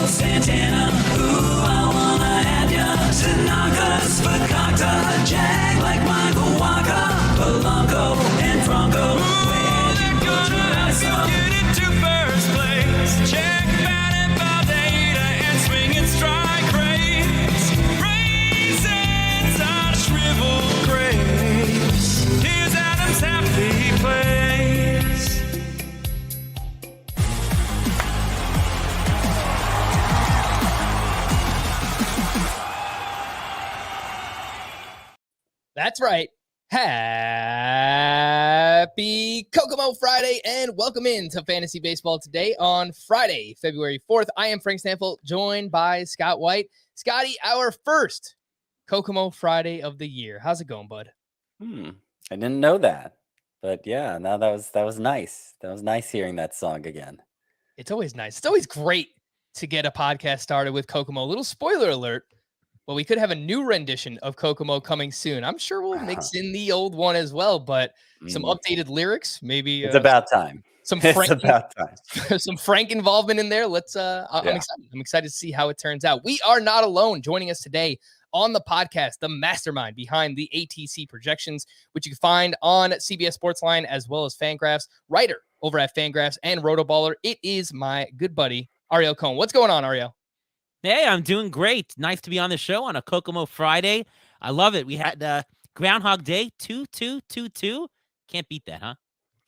Santana, ooh, I wanna have ya. Tanaka's Fakakta, Jag like Michael Waka, Polanco and Franco. Where'd you put your ass up? Get into first place. Check batting ball data and swinging strike rates. Raisins are shriveled grapes. Here's Adam's happy place. That's right. Happy Kokomo Friday and welcome into Fantasy Baseball today on Friday, February 4th. I am Frank Stampfl, joined by Scott White. Scotty, our first Kokomo Friday of the year. How's it going, bud? I didn't know that. But yeah, no, that was nice. That was nice hearing that song again. It's always nice. It's always great to get a podcast started with Kokomo. A little spoiler alert. Well, we could have a new rendition of Kokomo coming soon. I'm sure we'll mix in the old one as well, but some updated lyrics, maybe. It's about time. Some It's Frank, about time. some Frank involvement in there. Let's. I'm excited. I'm excited to see how it turns out. We are not alone. Joining us today on the podcast, the mastermind behind the ATC projections, which you can find on CBS Sportsline as well as Fangraphs. Writer over at Fangraphs and Rotoballer. It is my good buddy Ariel Cohen. What's going on, Ariel? Hey, I'm doing great. Nice to be on the show on a Kokomo Friday. I love it. We had Groundhog Day 2-2-2-2. Can't beat that, huh?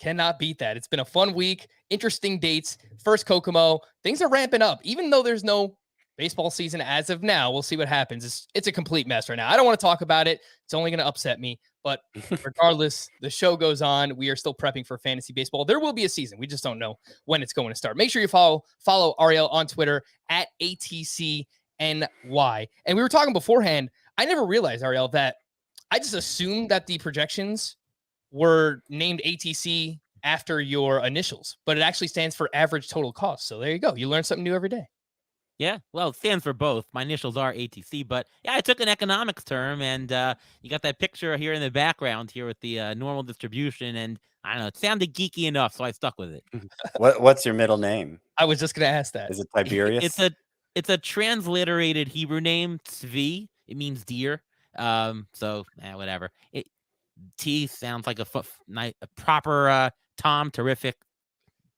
Cannot beat that. It's been a fun week. Interesting dates. First Kokomo. Things are ramping up. Even though there's no baseball season as of now, we'll see what happens. It's a complete mess right now. I don't want to talk about it. It's only going to upset me. But regardless, the show goes on. We are still prepping for fantasy baseball. There will be a season. We just don't know when it's going to start. Make sure you follow Ariel on Twitter at ATCNY. And we were talking beforehand. I never realized, Ariel, that I just assumed that the projections were named ATC after your initials, but it actually stands for average total cost. So there you go. You learn something new every day. Yeah, well, it stands for both. My initials are ATC, but yeah, I took an economics term, and you got that picture here in the background here with the normal distribution, and I don't know, it sounded geeky enough, so I stuck with it. What's your middle name? I was just going to ask that. Is it Tiberius? It's a transliterated Hebrew name, Tzvi. It means deer. So whatever. T sounds like a proper Tom. Terrific.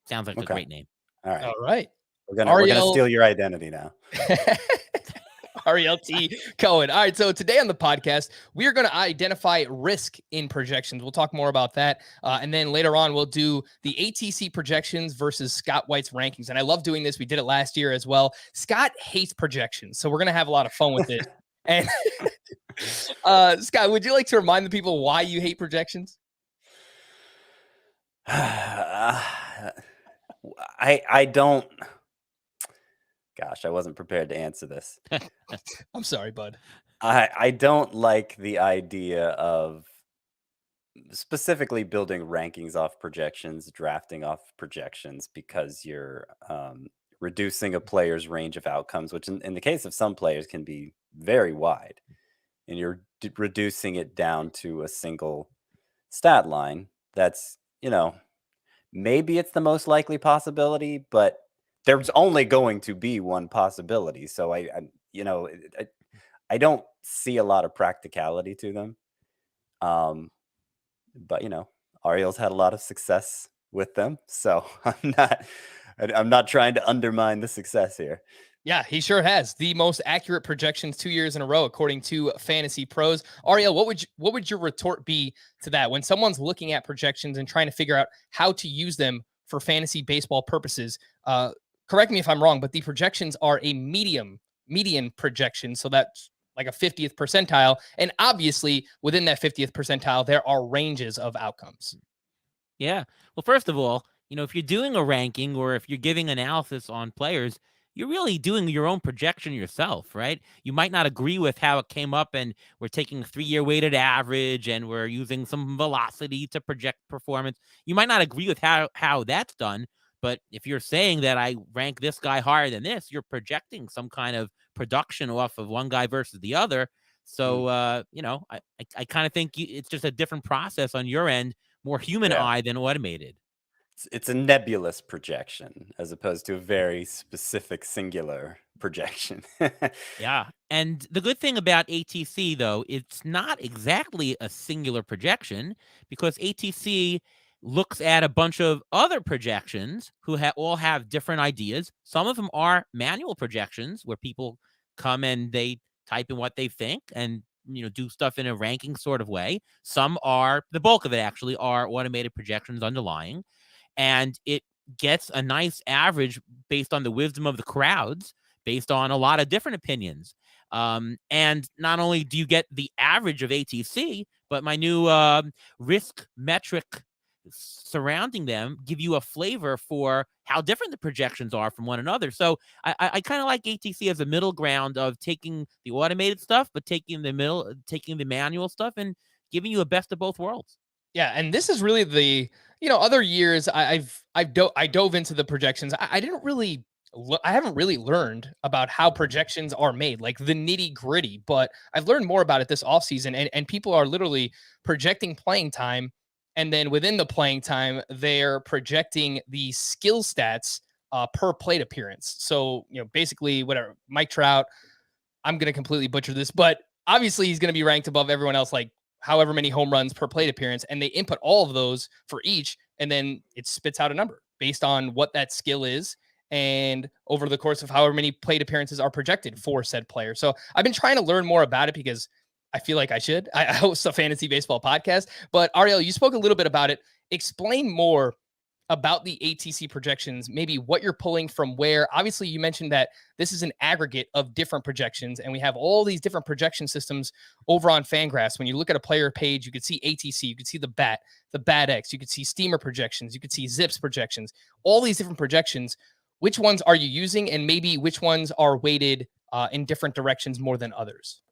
Sounds like a great name. All right. All right. We're gonna steal your identity now. Ariel T. Cohen. All right, so today on the podcast, we are going to identify risk in projections. We'll talk more about that. And then later on, we'll do the ATC projections versus Scott White's rankings. And I love doing this. We did it last year as well. Scott hates projections, so we're going to have a lot of fun with it. And Scott, would you like to remind the people why you hate projections? I don't. Gosh, I wasn't prepared to answer this. I'm sorry, bud. I don't like the idea of specifically building rankings off projections, drafting off projections, because you're reducing a player's range of outcomes, which in the case of some players can be very wide, and you're reducing it down to a single stat line. That's, maybe it's the most likely possibility, but there's only going to be one possibility. So I don't see a lot of practicality to them. But Ariel's had a lot of success with them, so I'm not trying to undermine the success here. Yeah, he sure has the most accurate projections 2 years in a row, according to Fantasy Pros. Ariel, what would your retort be to that when someone's looking at projections and trying to figure out how to use them for fantasy baseball purposes? Correct me if I'm wrong, but the projections are a median projection. So that's like a 50th percentile. And obviously within that 50th percentile, there are ranges of outcomes. Yeah. Well, first of all, if you're doing a ranking or if you're giving analysis on players, you're really doing your own projection yourself, right? You might not agree with how it came up, and we're taking a 3-year weighted average and we're using some velocity to project performance. You might not agree with how that's done. But if you're saying that I rank this guy higher than this, you're projecting some kind of production off of one guy versus the other. So, I kind of think it's just a different process on your end, more human eye than automated. It's a nebulous projection as opposed to a very specific singular projection. Yeah. And the good thing about ATC, though, it's not exactly a singular projection because ATC looks at a bunch of other projections who all have different ideas. Some of them are manual projections where people come and they type in what they think and do stuff in a ranking sort of way. Some are, the bulk of it actually, are automated projections underlying. And it gets a nice average based on the wisdom of the crowds, based on a lot of different opinions. And not only do you get the average of ATC, but my new risk metric surrounding them give you a flavor for how different the projections are from one another. So I kind of like ATC as a middle ground of taking the automated stuff, but taking the manual stuff and giving you a best of both worlds. Yeah, and this is really the other years I dove into the projections. I didn't really I haven't really learned about how projections are made, like the nitty gritty, but I've learned more about it this offseason, and people are literally projecting playing time, and then within the playing time, they're projecting the skill stats per plate appearance. So basically, whatever Mike Trout, I'm going to completely butcher this, but obviously he's going to be ranked above everyone else, like however many home runs per plate appearance, and they input all of those for each, and then it spits out a number based on what that skill is and over the course of however many plate appearances are projected for said player. So I've been trying to learn more about it because I feel like I should. I host a fantasy baseball podcast, but Ariel, you spoke a little bit about it. Explain more about the ATC projections, maybe what you're pulling from where. Obviously, you mentioned that this is an aggregate of different projections, and we have all these different projection systems over on Fangraphs. When you look at a player page, you could see ATC, you could see the BAT X, you could see steamer projections, you could see Zips projections, all these different projections. Which ones are you using, and maybe which ones are weighted in different directions more than others?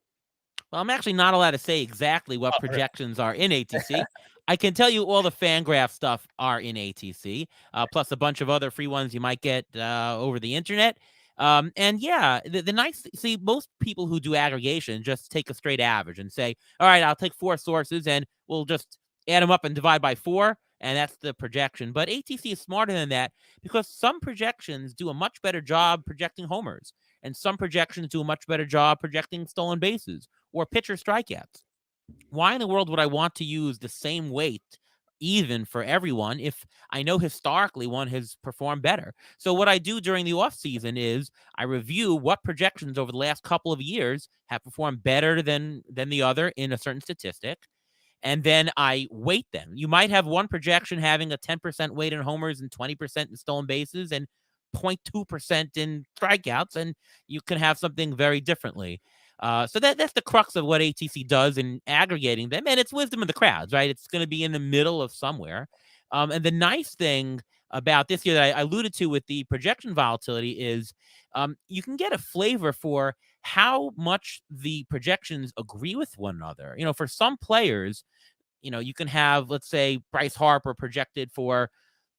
Well, I'm actually not allowed to say exactly what projections are in ATC. I can tell you all the Fangraph stuff are in ATC, plus a bunch of other free ones you might get over the internet. And yeah, the nice, see, most people who do aggregation just take a straight average and say, all right, I'll take 4 sources and we'll just add them up and divide by 4. And that's the projection. But ATC is smarter than that because some projections do a much better job projecting homers, and some projections do a much better job projecting stolen bases or pitcher strikeouts. Why in the world would I want to use the same weight even for everyone if I know historically one has performed better? So what I do during the off season is I review what projections over the last couple of years have performed better than the other in a certain statistic. And then I weight them. You might have one projection having a 10% weight in homers and 20% in stolen bases and 0.2% in strikeouts, and you can have something very differently. So that's the crux of what ATC does in aggregating them, and it's wisdom of the crowds, right? It's going to be in the middle of somewhere. And the nice thing about this year that I alluded to with the projection volatility is you can get a flavor for how much the projections agree with one another. For some players, you can have, let's say, Bryce Harper projected for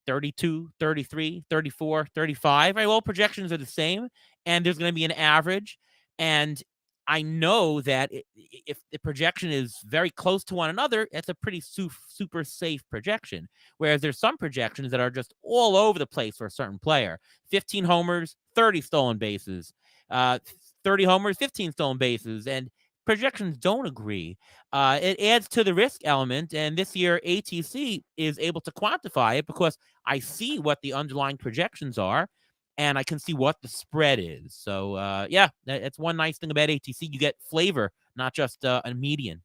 32, 33, 34, 35. Right? Well, projections are the same, and there's going to be an average. And I know that if the projection is very close to one another, it's a pretty super safe projection. Whereas there's some projections that are just all over the place for a certain player. 15 homers, 30 stolen bases, 30 homers, 15 stolen bases, and projections don't agree. It adds to the risk element, and this year ATC is able to quantify it because I see what the underlying projections are, and I can see what the spread is. So, yeah, that's one nice thing about ATC. You get flavor, not just a median.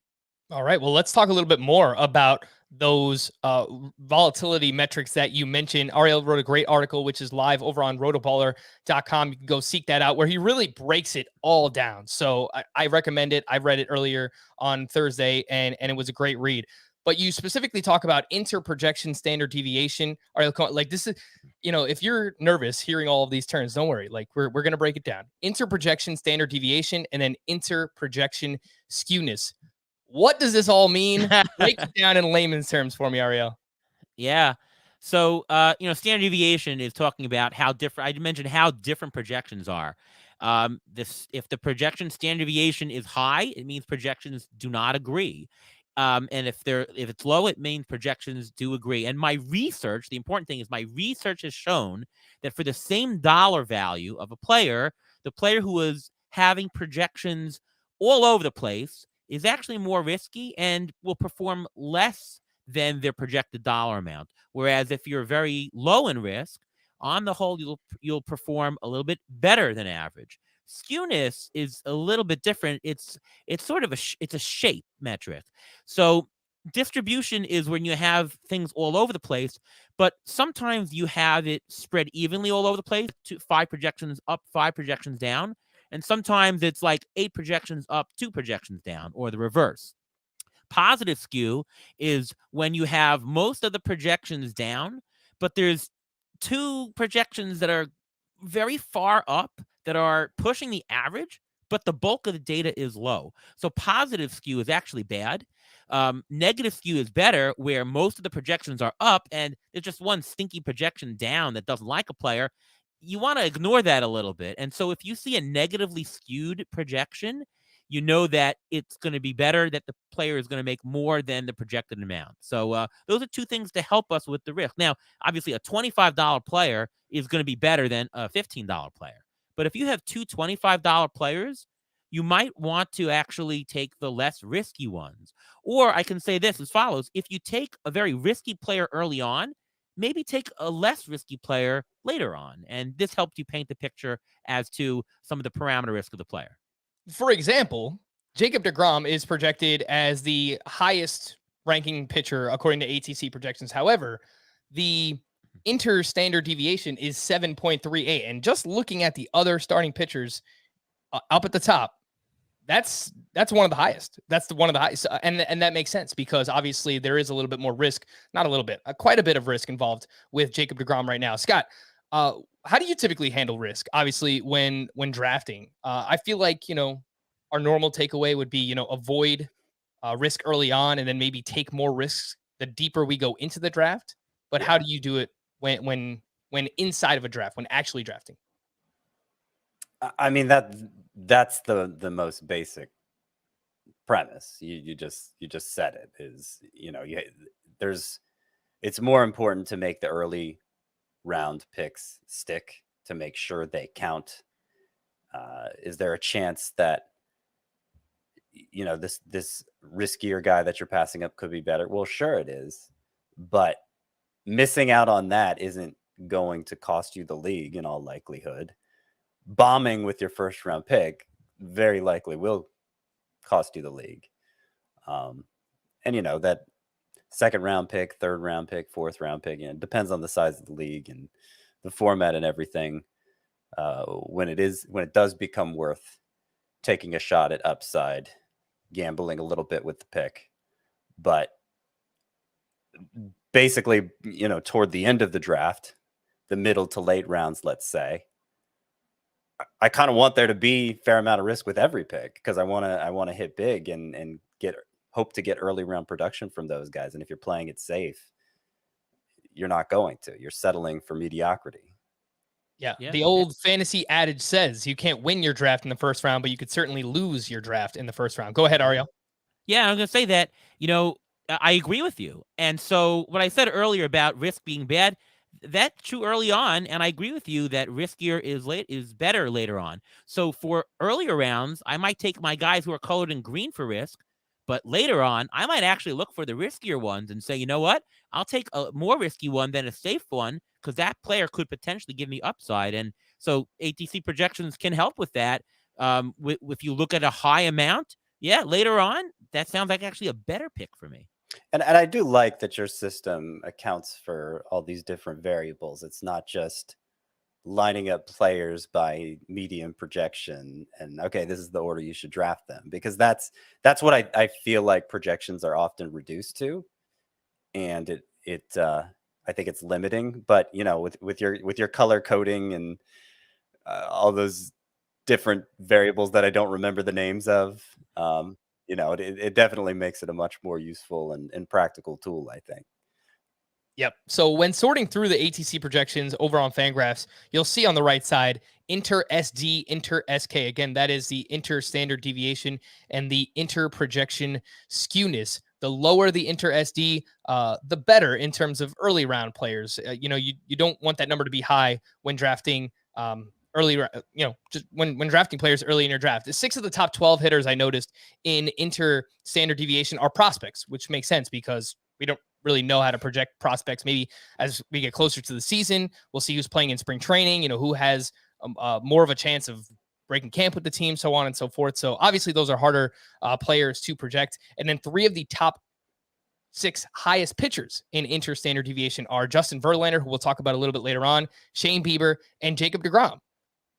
All right. Well, let's talk a little bit more about those volatility metrics that you mentioned. Ariel wrote a great article, which is live over on rotoballer.com. You can go seek that out, where he really breaks it all down. So I recommend it. I read it earlier on Thursday, and it was a great read. But you specifically talk about inter-projection standard deviation. Ariel Cohen, like this is, if you're nervous hearing all of these terms, don't worry. Like we're going to break it down. Inter-projection standard deviation and then inter-projection skewness. What does this all mean? Break it down in layman's terms for me, Ariel. Yeah. So, standard deviation is talking about how different. I mentioned how different projections are. If the projection standard deviation is high, it means projections do not agree. And if it's low, it means projections do agree. And my research, the important thing is my research has shown that for the same dollar value of a player, the player who is having projections all over the place is actually more risky and will perform less than their projected dollar amount. Whereas if you're very low in risk, on the whole, you'll perform a little bit better than average. Skewness is a little bit different. It's sort of it's a shape metric. So distribution is when you have things all over the place, but sometimes you have it spread evenly all over the place, 5 projections up, 5 projections down. And sometimes it's like 8 projections up, 2 projections down, or the reverse. Positive skew is when you have most of the projections down, but there's 2 projections that are very far up that are pushing the average, but the bulk of the data is low. So positive skew is actually bad. Negative skew is better, where most of the projections are up and there's just one stinky projection down that doesn't like a player. You want to ignore that a little bit. And so if you see a negatively skewed projection, you know that it's going to be better, that the player is going to make more than the projected amount. So those are 2 things to help us with the risk. Now, obviously, a $25 player is going to be better than a $15 player. But if you have 2 $25 players, you might want to actually take the less risky ones. Or I can say this as follows. If you take a very risky player early on, maybe take a less risky player later on. And this helps you paint the picture as to some of the parameter risk of the player. For example, Jacob deGrom is projected as the highest ranking pitcher according to ATC projections. However, the inter-standard deviation is 7.38. And just looking at the other starting pitchers up at the top, that's one of the highest. That's one of the highest. And that makes sense because obviously there is a little bit more risk, not a little bit, quite a bit of risk involved with Jacob deGrom right now. Scott, how do you typically handle risk? Obviously, when drafting, I feel like, our normal takeaway would be, avoid risk early on and then maybe take more risks the deeper we go into the draft. But how do you do it when inside of a draft, when actually drafting? I mean, that's the most basic premise. You just said it is, it's more important to make the early round picks stick, to make sure they count. Is there a chance that this riskier guy that you're passing up could be better? Well, sure it is, but missing out on that isn't going to cost you the league in all likelihood. Bombing with your first round pick very likely will cost you the league. And that second round pick, third round pick, fourth round pick, it depends on the size of the league and the format and everything. When it does become worth taking a shot at upside, gambling a little bit with the pick. But basically, toward the end of the draft, the middle to late rounds, let's say, I kind of want there to be a fair amount of risk with every pick because I want to hit big and hope to get early round production from those guys. And if you're playing it safe, you're not going to. You're settling for mediocrity. Yeah. The old fantasy adage says you can't win your draft in the first round, but you could certainly lose your draft in the first round. Go ahead, Ariel. Yeah, I'm going to say that, I agree with you. And so what I said earlier about risk being bad, that's true early on, and I agree with you that riskier is better later on. So for earlier rounds, I might take my guys who are colored in green for risk, but later on, I might actually look for the riskier ones and say, you know what? I'll take a more risky one than a safe one because that player could potentially give me upside. And so ATC projections can help with that. If you look at a high amount, later on, that sounds like actually a better pick for me. And I do like that your system accounts for all these different variables. It's not just lining up players by median projection and, okay, this is the order you should draft them, because that's what I feel like projections are often reduced to. And I think it's limiting, but with your color coding and all those different variables that I don't remember the names of, it definitely makes it a much more useful and practical tool, I think. Yep. So when sorting through the ATC projections over on Fangraphs, you'll see on the right side, inter-SD, inter-SK. Again, that is the inter-standard deviation and the inter-projection skewness. the lower the inter SD, the better in terms of early round players. You don't want that number to be high when drafting just when drafting players early in your draft. 6 of the top 12 hitters I noticed in inter standard deviation are prospects, which makes sense because we don't really know how to project prospects. Maybe as we get closer to the season, we'll see who's playing in spring training, who has more of a chance of breaking camp with the team, so on and so forth. So obviously those are harder players to project. And then 3 of the top 6 highest pitchers in inter-standard deviation are Justin Verlander, who we'll talk about a little bit later on, Shane Bieber, and Jacob deGrom.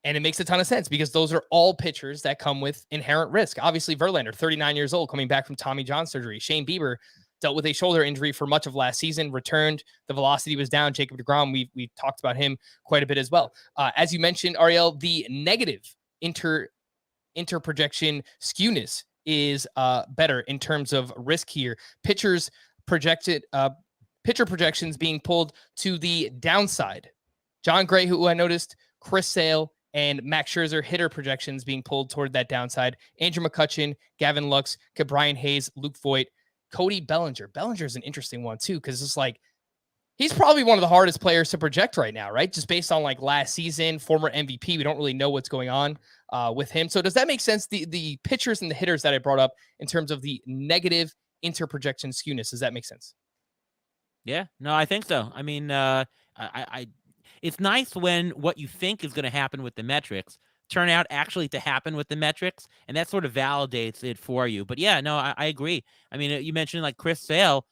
And it makes a ton of sense because those are all pitchers that come with inherent risk. Obviously, Verlander, 39 years old, coming back from Tommy John surgery. Shane Bieber dealt with a shoulder injury for much of last season, returned. The velocity was down. Jacob deGrom, we talked about him quite a bit as well. As you mentioned, Ariel, the negative inter projection skewness is better in terms of risk here. Pitcher projections being pulled to the downside. John Gray, who I noticed, Chris Sale, and Max Scherzer hitter projections being pulled toward that downside. Andrew McCutchen, Gavin Lux, Brian Hayes, Luke Voigt, Cody Bellinger. Bellinger is an interesting one too, because it's like he's probably one of the hardest players to project right now, right? Just based on like last season, former MVP, we don't really know what's going on with him. So does that make sense? The pitchers and the hitters that I brought up in terms of the negative inter-projection skewness, does that make sense? Yeah, no, I think so. I mean, it's nice when what you think is going to happen with the metrics turn out actually to happen with the metrics, and that sort of validates it for you. But yeah, no, I agree. I mean, you mentioned like Chris Sale.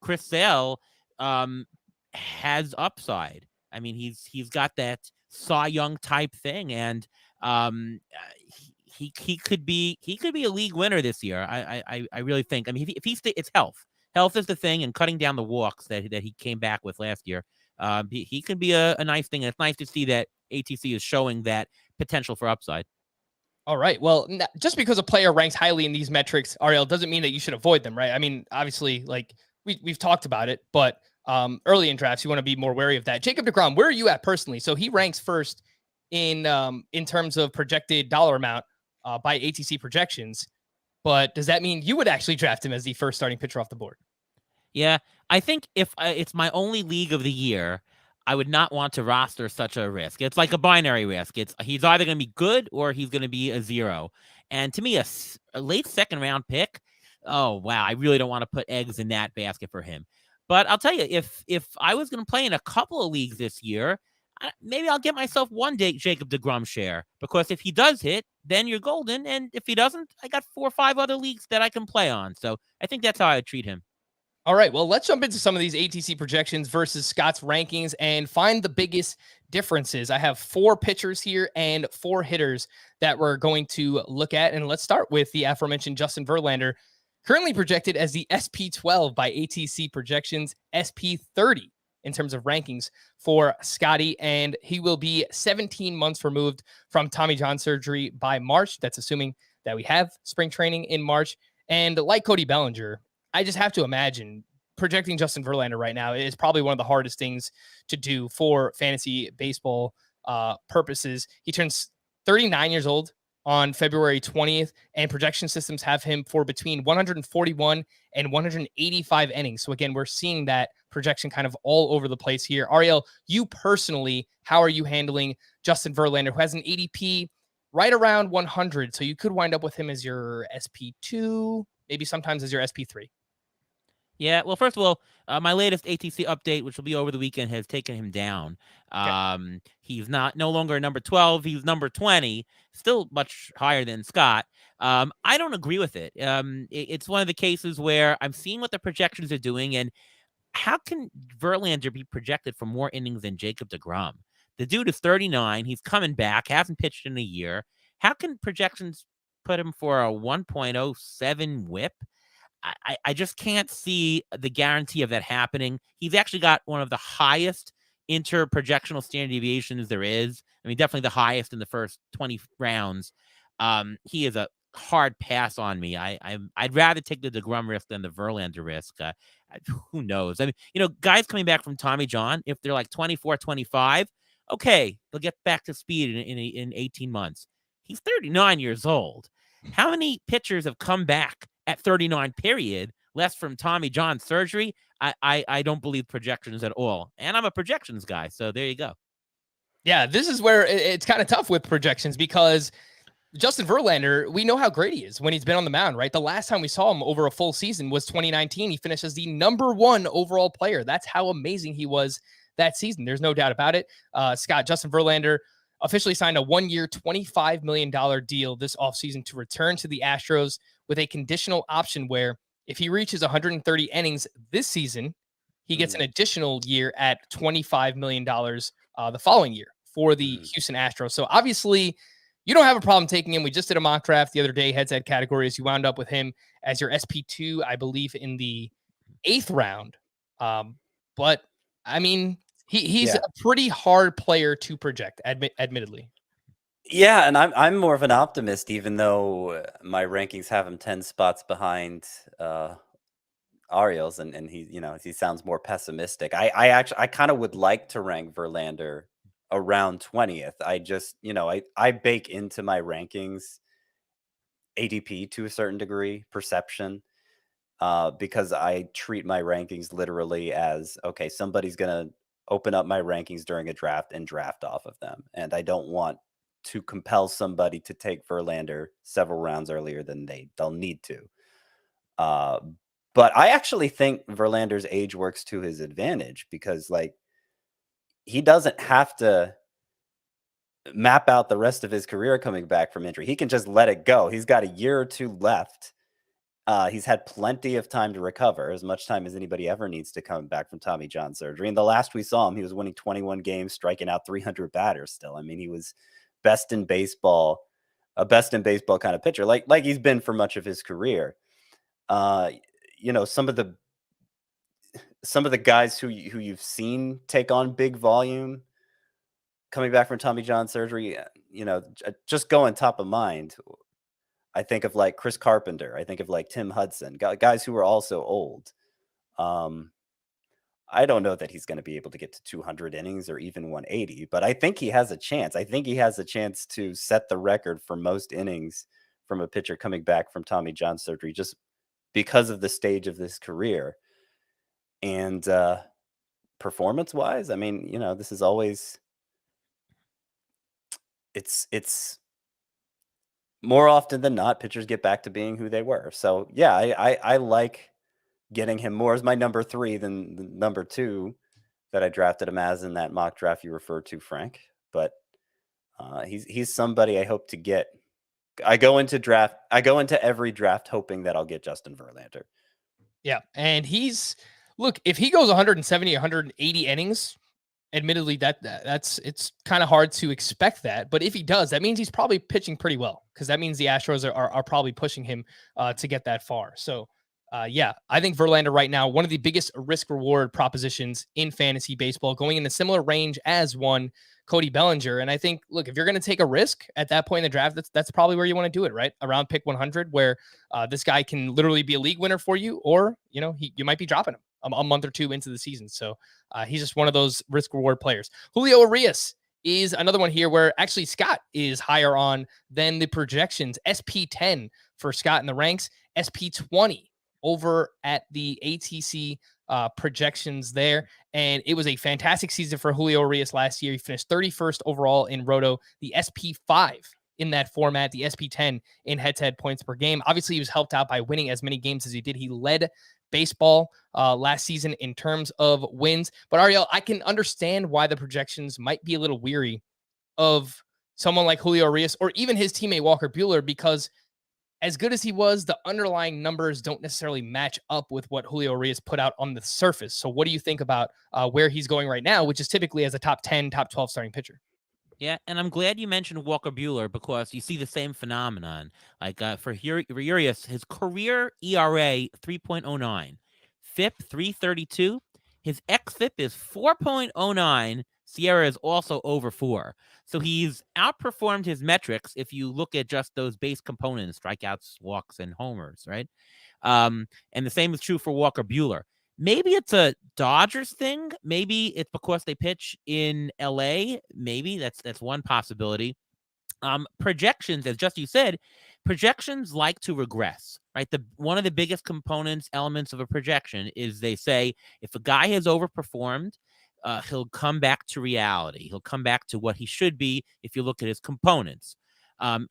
Chris Sale has upside. I mean, he's got that Cy Young type thing, and he could be a league winner this year. I really think. I mean, if he it's health. Health is the thing, and cutting down the walks that he came back with last year. He can be a nice thing, and it's nice to see that ATC is showing that potential for upside. All right. Well, just because a player ranks highly in these metrics, Ariel, doesn't mean that you should avoid them, right? I mean, obviously, like we've talked about it, but early in drafts, you want to be more wary of that. Jacob deGrom, where are you at personally? So he ranks first in terms of projected dollar amount by ATC projections. But does that mean you would actually draft him as the first starting pitcher off the board? Yeah, I think if it's my only league of the year, I would not want to roster such a risk. It's like a binary risk. He's either going to be good or he's going to be a 0. And to me, a late second round pick, oh, wow, I really don't want to put eggs in that basket for him. But I'll tell you, if I was going to play in a couple of leagues this year, maybe I'll get myself one day Jacob deGrom share, because if he does hit, then you're golden. And if he doesn't, I got 4 or 5 other leagues that I can play on. So I think that's how I would treat him. All right, well, let's jump into some of these ATC projections versus Scott's rankings and find the biggest differences. I have 4 pitchers here and 4 hitters that we're going to look at. And let's start with the aforementioned Justin Verlander, currently projected as the SP12 by ATC projections, SP30 in terms of rankings for Scotty. And he will be 17 months removed from Tommy John surgery by March. That's assuming that we have spring training in March. And like Cody Bellinger, I just have to imagine projecting Justin Verlander right now is probably one of the hardest things to do for fantasy baseball purposes. He turns 39 years old on February 20th, and projection systems have him for between 141 and 185 innings. So again, we're seeing that projection kind of all over the place here. Ariel, you personally, how are you handling Justin Verlander, who has an ADP right around 100? So you could wind up with him as your SP2, maybe sometimes as your SP3. Yeah, well, first of all, my latest ATC update, which will be over the weekend, has taken him down. Okay. He's no longer number 12. He's number 20, still much higher than Scott. I don't agree with it. It's one of the cases where I'm seeing what the projections are doing, and how can Verlander be projected for more innings than Jacob deGrom? The dude is 39. He's coming back, hasn't pitched in a year. How can projections put him for a 1.07 whip? I just can't see the guarantee of that happening. He's actually got one of the highest inter-projectional standard deviations there is. I mean, definitely the highest in the first 20 rounds. He is a hard pass on me. I'd rather take the deGrom risk than the Verlander risk. Who knows? I mean, guys coming back from Tommy John, if they're like 24, 25, okay, they'll get back to speed in 18 months. He's 39 years old. How many pitchers have come back at 39 period less from Tommy John surgery, I don't believe projections at all. And I'm a projections guy, so there you go. Yeah, this is where it's kind of tough with projections because Justin Verlander, we know how great he is when he's been on the mound, right? The last time we saw him over a full season was 2019. He finished as the #1 overall player. That's how amazing he was that season. There's no doubt about it. Scott, Justin Verlander officially signed a 1-year, $25 million deal this offseason to return to the Astros with a conditional option where if he reaches 130 innings this season, he gets an additional year at $25 million the following year for the Houston Astros. So obviously, you don't have a problem taking him. We just did a mock draft the other day, head-to-head categories. You wound up with him as your SP2, I believe, in the 8th round. But, I mean, he's a pretty hard player to project, admittedly. Yeah, and I'm more of an optimist, even though my rankings have him 10 spots behind Ariel's, and he sounds more pessimistic. I kind of would like to rank Verlander around 20th. I just, I bake into my rankings ADP to a certain degree, perception, because I treat my rankings literally as, okay, somebody's going to open up my rankings during a draft and draft off of them. And I don't want to compel somebody to take Verlander several rounds earlier than they'll need to. But I actually think Verlander's age works to his advantage because, like, he doesn't have to map out the rest of his career coming back from injury. He can just let it go. He's got a year or two left. He's had plenty of time to recover, as much time as anybody ever needs to come back from Tommy John surgery. And the last we saw him, he was winning 21 games, striking out 300 batters still. I mean, he was best in baseball kind of pitcher, like he's been for much of his career. Some of the guys who you've seen take on big volume coming back from Tommy John surgery, just going top of mind. I think of like Chris Carpenter. I think of like Tim Hudson, guys who are also old. I don't know that he's going to be able to get to 200 innings or even 180, but I think he has a chance. I think he has a chance to set the record for most innings from a pitcher coming back from Tommy John surgery, just because of the stage of this career. And performance-wise, I mean, this is always it's more often than not, pitchers get back to being who they were. So yeah, I like getting him more as my number 3 than the number 2 that I drafted him as in that mock draft you referred to, Frank. But he's somebody I hope to get. I go into every draft hoping that I'll get Justin Verlander. Yeah, and if he goes 170, 180 innings, admittedly it's kind of hard to expect that, but if he does, that means he's probably pitching pretty well, because that means the Astros are probably pushing him to get that far. So I think Verlander right now, one of the biggest risk reward propositions in fantasy baseball, going in a similar range as one Cody Bellinger. And I think, look, if you're going to take a risk at that point in the draft, that's probably where you want to do it, right? Around pick 100, where this guy can literally be a league winner for you, or, you might be dropping him a month or two into the season. So he's just one of those risk reward players. Julio Urias is another one here where actually Scott is higher on than the projections. SP10 for Scott in the ranks, SP20 over at the ATC projections there. And it was a fantastic season for Julio Urias last year. He finished 31st overall in Roto, the SP5 in that format, the SP10 in head-to-head points per game. Obviously, he was helped out by winning as many games as he did. He led baseball last season in terms of wins. But Ariel, I can understand why the projections might be a little weary of someone like Julio Urias or even his teammate Walker Buehler, because as good as he was, the underlying numbers don't necessarily match up with what Julio Urias put out on the surface. So what do you think about where he's going right now, which is typically as a top 10, top 12 starting pitcher? Yeah, and I'm glad you mentioned Walker Buehler, because you see the same phenomenon. Like for Urias, his career ERA 3.09, FIP 332, his xFIP is 4.09. Sierra is also over 4. So he's outperformed his metrics if you look at just those base components, strikeouts, walks, and homers, right? And the same is true for Walker Buehler. Maybe it's a Dodgers thing. Maybe it's because they pitch in LA. Maybe that's one possibility. Projections, as just you said, projections like to regress, right? One of the biggest elements of a projection is they say if a guy has overperformed, he'll come back to reality. He'll come back to what he should be if you look at his components.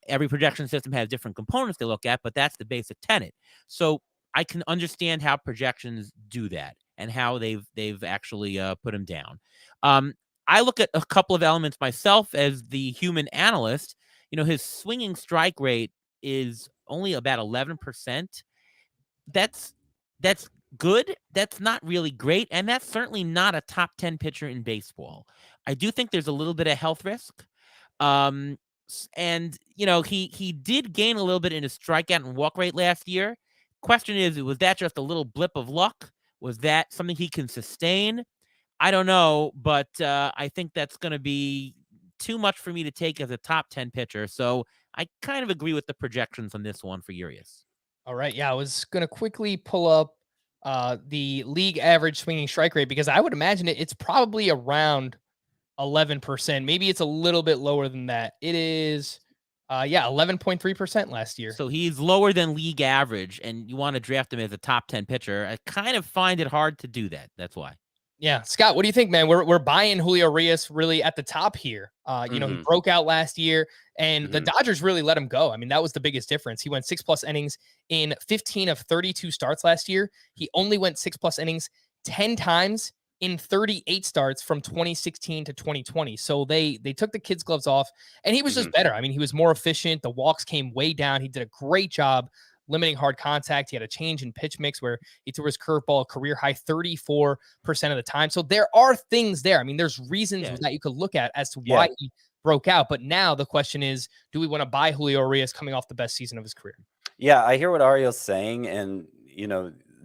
Every projection system has different components they look at, but that's the basic tenet. So I can understand how projections do that and how they've actually put him down. I look at a couple of elements myself as the human analyst. His swinging strike rate is only about 11%. That's good. That's not really great, and that's certainly not a top 10 pitcher in baseball. I do think there's a little bit of health risk. Um, and he did gain a little bit in his strikeout and walk rate last year. Question is, was that just a little blip of luck? Was that something he can sustain? I don't know, but I think that's going to be too much for me to take as a top 10 pitcher. So I kind of agree with the projections on this one for Urias. All right. Yeah, I was going to quickly pull up the league average swinging strike rate because I would imagine it's probably around 11%. Maybe it's a little bit lower than that. It is, 11.3% last year. So he's lower than league average, and you want to draft him as a top 10 pitcher. I kind of find it hard to do that. That's why. Yeah, Scott, what do you think, man? We're buying Julio Urias really at the top here. He broke out last year, and the Dodgers really let him go. I mean, that was the biggest difference. He went 6+ innings in 15 of 32 starts last year. He only went 6+ innings 10 times in 38 starts from 2016 to 2020. So they took the kid's gloves off, and he was just better. I mean, he was more efficient. The walks came way down. He did a great job limiting hard contact. He had a change in pitch mix where he threw his curveball career high 34% of the time. So there are things there. I mean, there's reasons that you could look at as to why he broke out. But now the question is, do we want to buy Julio Urias coming off the best season of his career? Yeah, I hear what Ariel's saying. And,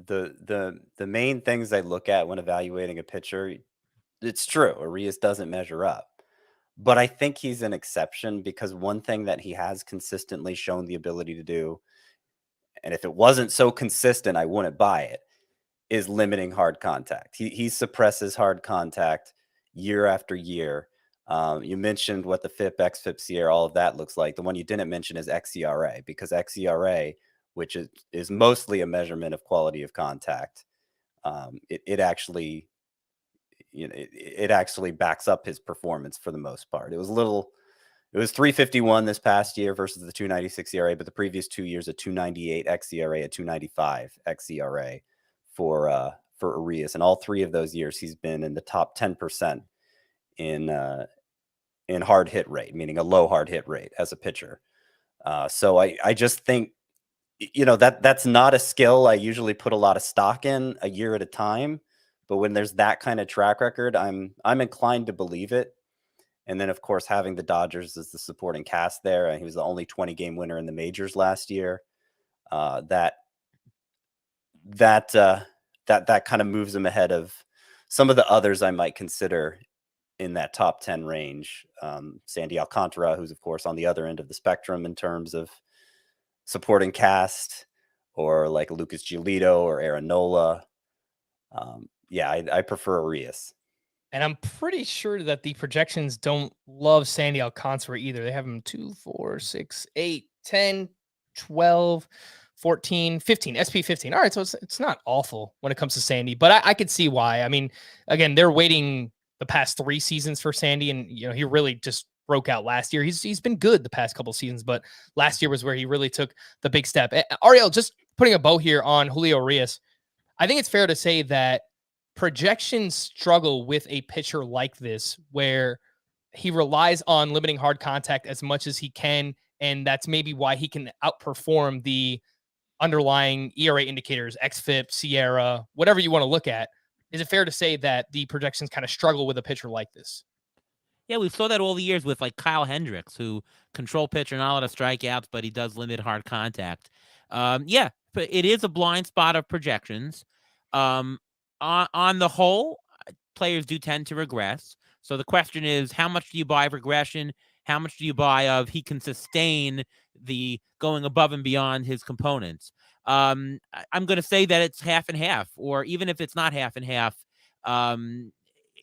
the main things I look at when evaluating a pitcher, it's true. Urias doesn't measure up. But I think he's an exception because one thing that he has consistently shown the ability to do, and if it wasn't so consistent, I wouldn't buy it, is limiting hard contact. He suppresses hard contact year after year. You mentioned what the FIP, XFIP, Sierra, all of that looks like. The one you didn't mention is xERA, because xERA, which is mostly a measurement of quality of contact, it actually backs up his performance for the most part. It was 351 this past year versus the 296 ERA, but the previous 2 years, a 298 xERA, a 295 xERA for Urias. And all 3 of those years, he's been in the top 10% in hard hit rate, meaning a low hard hit rate as a pitcher. So I just think, that's not a skill I usually put a lot of stock in a year at a time. But when there's that kind of track record, I'm inclined to believe it. And then, of course, having the Dodgers as the supporting cast there, and he was the only 20-game winner in the majors last year. That kind of moves him ahead of some of the others I might consider in that top 10 range. Sandy Alcantara, who's, of course, on the other end of the spectrum in terms of supporting cast, or like Lucas Giolito or Aaron Nola. I prefer Urias. And I'm pretty sure that the projections don't love Sandy Alcantara either. They have him 2, 4, 6, 8, 10, 12, 14, 15, SP 15. All right. So it's not awful when it comes to Sandy, but I could see why. I mean, again, they're waiting the past 3 seasons for Sandy, and he really just broke out last year. He's been good the past couple of seasons, but last year was where he really took the big step. Ariel, just putting a bow here on Julio Urias, I think it's fair to say that projections struggle with a pitcher like this, where he relies on limiting hard contact as much as he can. And that's maybe why he can outperform the underlying ERA indicators, XFIP, Sierra, whatever you want to look at. Is it fair to say that the projections kind of struggle with a pitcher like this? Yeah, we saw that all the years with like Kyle Hendricks, who control pitcher, not a lot of strikeouts, but he does limit hard contact. But it is a blind spot of projections. On the whole, players do tend to regress. So the question is, how much do you buy of regression? How much do you buy of he can sustain the going above and beyond his components? I'm going to say that it's half and half, or even if it's not half and half,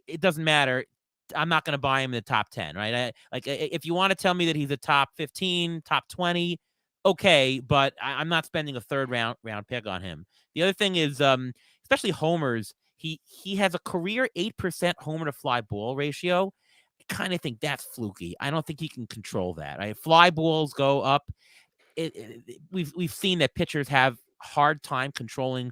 it doesn't matter. I'm not going to buy him in the top 10, right? If you want to tell me that he's a top 15, top 20, okay, but I'm not spending a third round pick on him. The other thing is, especially homers, he has a career 8% homer to fly ball ratio. I kind of think that's fluky. I don't think he can control that. Right? Fly balls go up. We've seen that pitchers have hard time controlling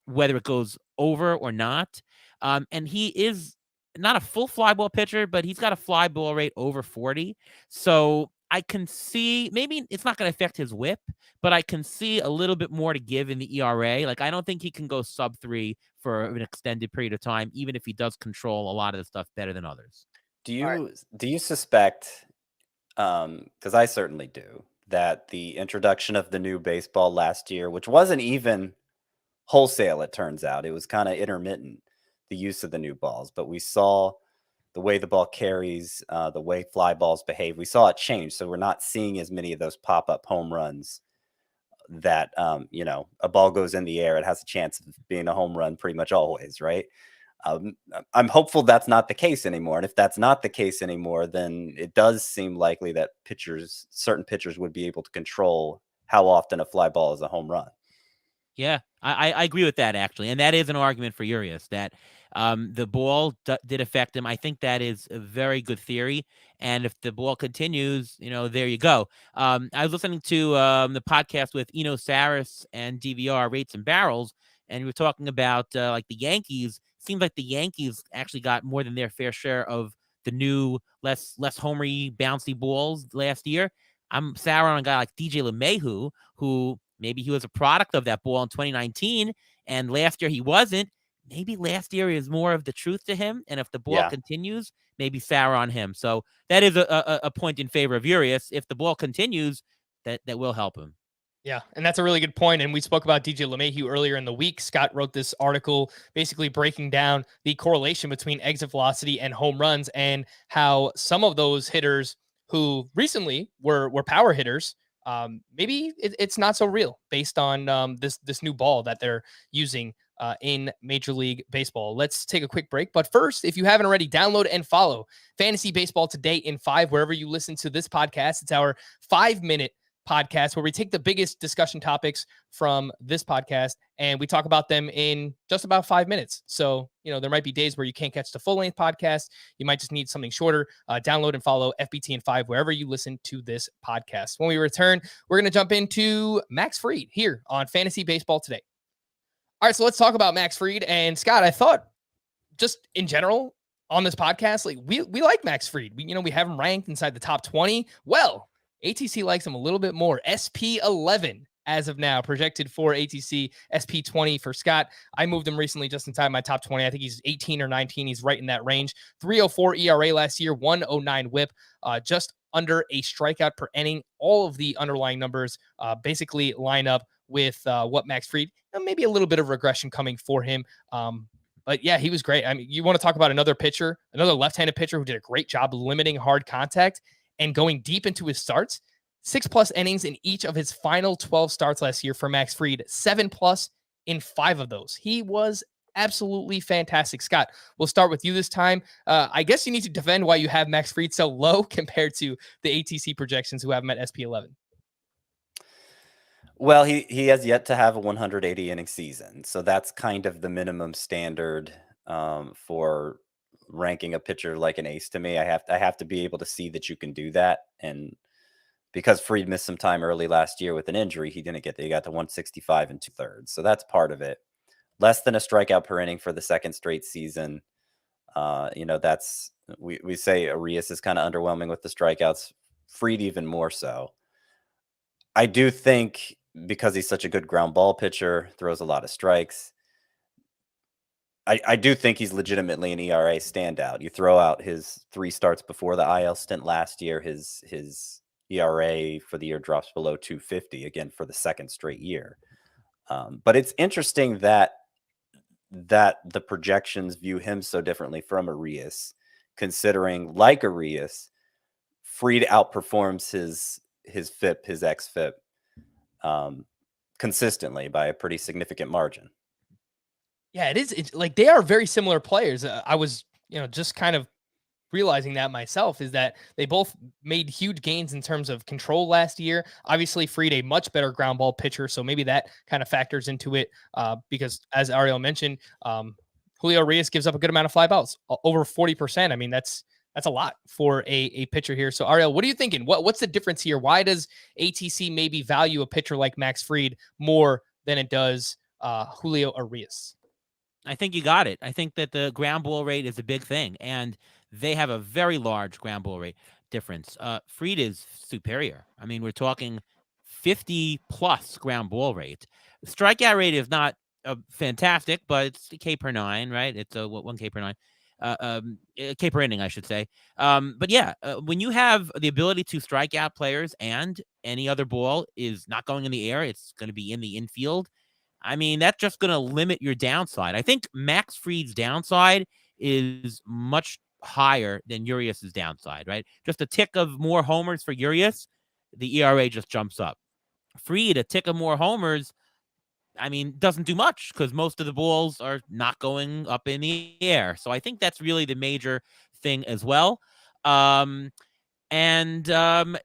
whether it goes over or not. And he is not a full fly ball pitcher, but he's got a fly ball rate over 40. So I can see, maybe it's not going to affect his whip, but I can see a little bit more to give in the ERA. Like, I don't think he can go sub 3 for an extended period of time, even if he does control a lot of the stuff better than others. Do you suspect, because I certainly do, that the introduction of the new baseball last year, which wasn't even wholesale, it turns out, it was kind of intermittent, the use of the new balls, but we saw the way the ball carries, the way fly balls behave, we saw it change. So we're not seeing as many of those pop-up home runs that, a ball goes in the air, it has a chance of being a home run pretty much always, right? I'm hopeful that's not the case anymore. And if that's not the case anymore, then it does seem likely that certain pitchers would be able to control how often a fly ball is a home run. Yeah, I agree with that, actually. And that is an argument for Urias, that the ball did affect him. I think that is a very good theory. And if the ball continues, there you go. I was listening to the podcast with Eno Saris and DVR, Rates and Barrels, and we were talking about like the Yankees. Seems like the Yankees actually got more than their fair share of the new, less homery, bouncy balls last year. I'm sour on a guy like DJ LeMahieu, who maybe he was a product of that ball in 2019, and last year he wasn't. Maybe last year is more of the truth to him, and if the ball continues, maybe sour on him. So that is a point in favor of Urias. If the ball continues, that will help him. Yeah, and that's a really good point. And we spoke about DJ LeMahieu earlier in the week. Scott wrote this article basically breaking down the correlation between exit velocity and home runs, and how some of those hitters who recently were power hitters, maybe it's not so real based on this new ball that they're using in Major League Baseball. Let's take a quick break. But first, if you haven't already, download and follow Fantasy Baseball Today in 5, wherever you listen to this podcast. It's our 5-minute podcast where we take the biggest discussion topics from this podcast and we talk about them in just about 5 minutes. So, there might be days where you can't catch the full length podcast. You might just need something shorter. Download and follow FBT in 5 wherever you listen to this podcast. When we return, we're going to jump into Max Fried here on Fantasy Baseball Today. All right, so let's talk about Max Fried. And Scott, I thought just in general on this podcast, like we like Max Fried. We have him ranked inside the top 20. Well, ATC likes him a little bit more. SP11 as of now, projected for ATC, SP20 for Scott. I moved him recently just inside my top 20. I think he's 18 or 19. He's right in that range. 3.04 ERA last year, 1.09 whip, just under a strikeout per inning. All of the underlying numbers basically line up with what Max Fried, maybe a little bit of regression coming for him. But yeah, he was great. I mean, you want to talk about another pitcher, another left-handed pitcher who did a great job limiting hard contact and going deep into his starts. 6+ innings in each of his final 12 starts last year for Max Fried, 7+ in 5 of those. He was absolutely fantastic. Scott, we'll start with you this time. I guess you need to defend why you have Max Fried so low compared to the ATC projections who have him at SP11. Well, he has yet to have a 180 inning season. So that's kind of the minimum standard for ranking a pitcher like an ace to me. I have to be able to see that you can do that. And because Fried missed some time early last year with an injury, he got to 165 and 2/3. So that's part of it. Less than a strikeout per inning for the second straight season. That's we say Urias is kind of underwhelming with the strikeouts. Fried even more so. I do think because he's such a good ground ball pitcher, throws a lot of strikes, I do think he's legitimately an ERA standout. You throw out his 3 starts before the IL stint last year, his ERA for the year drops below 250 again for the second straight year. But it's interesting that the projections view him so differently from Urias, considering like Urias, Fried outperforms his FIP, his xFIP, consistently by a pretty significant margin. Yeah, it is. It's like they are very similar players. I was, just kind of realizing that myself, is that they both made huge gains in terms of control last year. Obviously, Fried a much better ground ball pitcher, so maybe that kind of factors into it because, as Ariel mentioned, Julio Urias gives up a good amount of fly balls, over 40%. I mean, that's a lot for a pitcher here. So, Ariel, what are you thinking? What's the difference here? Why does ATC maybe value a pitcher like Max Fried more than it does Julio Urias? I think you got it. I think that the ground ball rate is a big thing, and they have a very large ground ball rate difference. Fried is superior. I mean, we're talking 50 plus ground ball rate. Strikeout rate is not fantastic, but it's a K per 9, right? It's a 1 K per 9. K per inning, I should say. But yeah, when you have the ability to strike out players and any other ball is not going in the air, it's going to be in the infield. I mean, that's just going to limit your downside. I think Max Fried's downside is much higher than Urias's downside, right? Just a tick of more homers for Urias, the ERA just jumps up. Fried, a tick of more homers, I mean, doesn't do much because most of the balls are not going up in the air. So I think that's really the major thing as well. You know,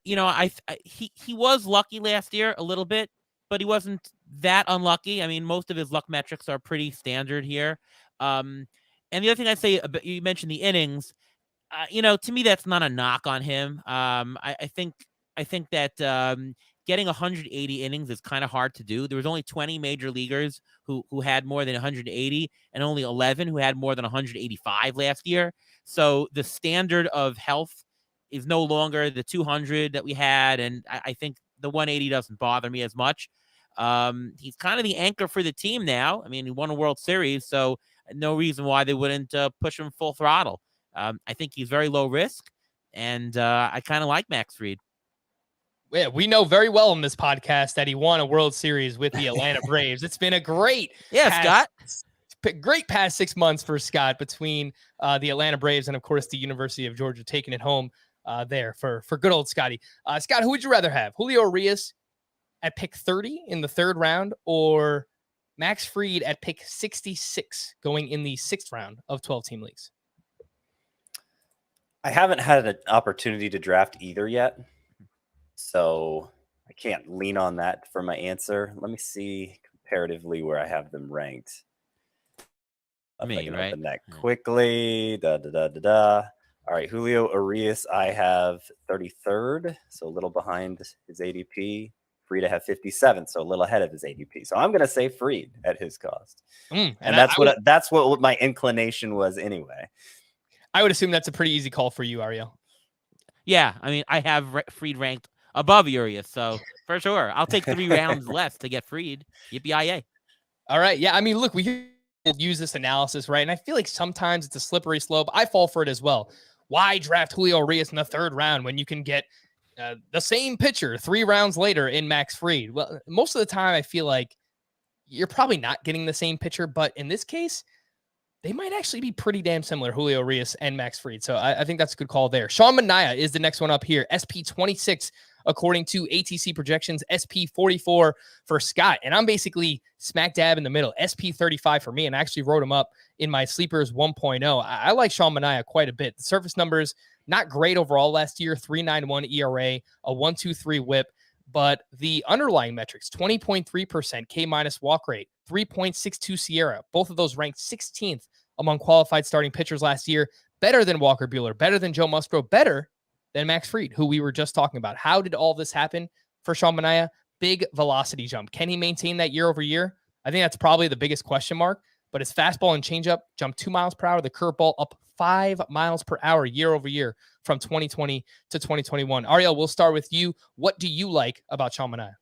he was lucky last year a little bit, but he wasn't that unlucky. I mean, most of his luck metrics are pretty standard here. And the other thing I'd say, you mentioned the innings. You know, to me, that's not a knock on him. I think that getting 180 innings is kind of hard to do. There was only 20 major leaguers who had more than 180, and only 11 who had more than 185 last year. So the standard of health is no longer the 200 that we had, and I think the 180 doesn't bother me as much. He's kind of the anchor for the team now. I mean, he won a World Series, so no reason why they wouldn't push him full throttle. I think he's very low risk, and I kind of like Max Fried. Yeah, we know very well in this podcast that he won a World Series with the Atlanta Braves. It's been a great Scott. Great past 6 months for Scott between the Atlanta Braves and, of course, the University of Georgia taking it home there for good old Scotty. Scott, who would you rather have? Julio Urias at pick 30 in the 3rd round, or Max Fried at pick 66 going in the 6th round of 12-team leagues? I haven't had an opportunity to draft either yet, so I can't lean on that for my answer. Let me see comparatively where I have them ranked. If I can open that quickly. All right, Julio Urias, I have 33rd, so a little behind his ADP. Fried I have 57th, so a little ahead of his ADP. So I'm going to say Fried at his cost, and that's what my inclination was anyway. I would assume that's a pretty easy call for you, Ariel. Yeah, I mean, I have Fried ranked above Urias, so for sure, I'll take 3 rounds less to get Fried. Yippee-yi-yay. All right, yeah, I mean, look, we use this analysis, right? And I feel like sometimes it's a slippery slope. I fall for it as well. Why draft Julio Urias in the 3rd round when you can get the same pitcher 3 rounds later in Max Fried? Well, most of the time, I feel like you're probably not getting the same pitcher, but in this case, they might actually be pretty damn similar, Julio Urias and Max Fried. So I think that's a good call there. Sean Manaea is the next one up here. SP 26, according to ATC projections, SP 44 for Scott. And I'm basically smack dab in the middle, SP 35 for me. And I actually wrote him up in my Sleepers 1.0. I like Sean Manaea quite a bit. The surface numbers, not great overall last year, 3.91 ERA, a 1.23 whip. But the underlying metrics, 20.3% K- walk rate, 3.62 Sierra. Both of those ranked 16th among qualified starting pitchers last year. Better than Walker Buehler, better than Joe Musgrove, better than Max Fried, who we were just talking about. How did all this happen for Sean Manaea? Big velocity jump. Can he maintain that year over year? I think that's probably the biggest question mark. But his fastball and changeup jumped 2 miles per hour. The curveball up 5 miles per hour year over year from 2020 to 2021. Ariel, we'll start with you. What do you like about Sean Manaea?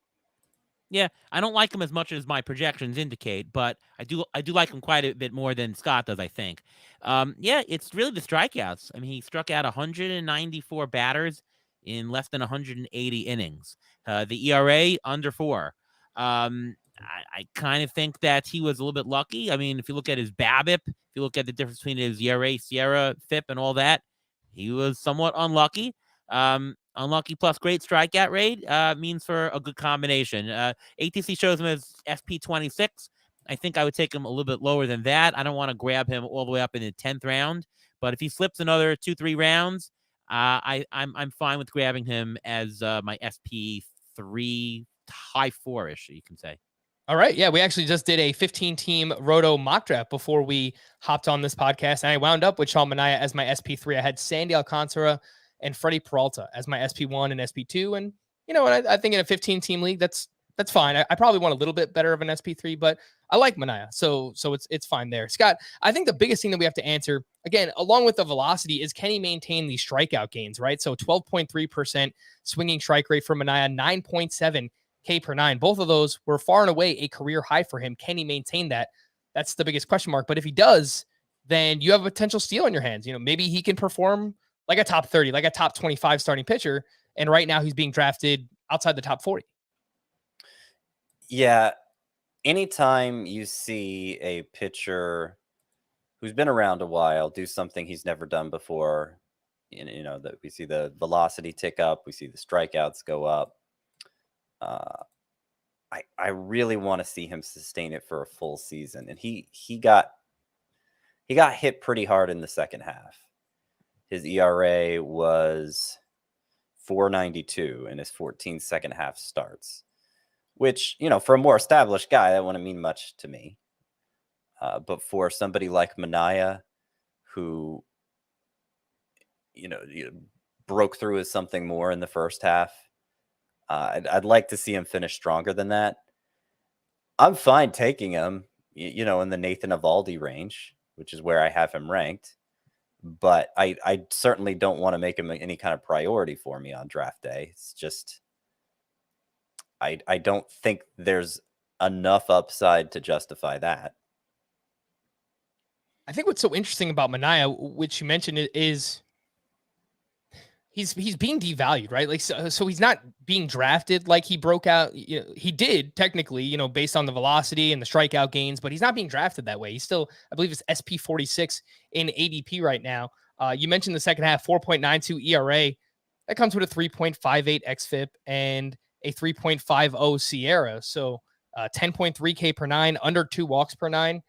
Yeah, I don't like him as much as my projections indicate, but I do like him quite a bit more than Scott does, I think. Yeah, it's really the strikeouts. I mean, he struck out 194 batters in less than 180 innings. The ERA under 4. I kind of think that he was a little bit lucky. I mean, if you look at his BABIP, if you look at the difference between his ERA, Sierra, FIP, and all that, he was somewhat unlucky. Unlucky plus great strikeout rate means for a good combination. ATC shows him as SP 26. I think I would take him a little bit lower than that. I don't want to grab him all the way up in the 10th round, But if he slips another 2-3 rounds, I'm fine with grabbing him as my SP3 high 4-ish, you can say. All right. Yeah, we actually just did a 15-team roto mock draft before we hopped on this podcast, and I wound up with Sean Manaea as my SP3. I had Sandy Alcantara and Freddie Peralta as my SP1 and SP2, and I think in a 15-team league, that's fine. I probably want a little bit better of an SP3, but I like Manaea, so it's fine there. Scott, I think the biggest thing that we have to answer, again, along with the velocity, is can he maintain these strikeout gains, right? So 12.3% swinging strike rate for Manaea, 9.7 K per nine. Both of those were far and away a career high for him. Can he maintain that? That's the biggest question mark. But if he does, then you have a potential steal in your hands. Maybe he can perform like a top 30, like a top 25 starting pitcher. And right now he's being drafted outside the top 40. Yeah. Anytime you see a pitcher who's been around a while do something he's never done before, that we see the velocity tick up, we see the strikeouts go up. I really want to see him sustain it for a full season. And he got hit pretty hard in the second half. His ERA was 4.92 in his 14 second half starts, which, for a more established guy, that wouldn't mean much to me. But for somebody like Manaea, who, broke through as something more in the first half, I'd like to see him finish stronger than that. I'm fine taking him, in the Nathan Eovaldi range, which is where I have him ranked. But I certainly don't want to make him any kind of priority for me on draft day. It's just, I don't think there's enough upside to justify that. I think what's so interesting about Manaea, which you mentioned, is he's being devalued, right? Like, so he's not being drafted like he broke out. He did technically, based on the velocity and the strikeout gains, but he's not being drafted that way. He's still, I believe it's SP 46 in ADP right now. You mentioned the second half, 4.92 ERA. That comes with a 3.58 xFIP and a 3.50 Sierra. So 10.3 K per nine, under 2 walks per nine.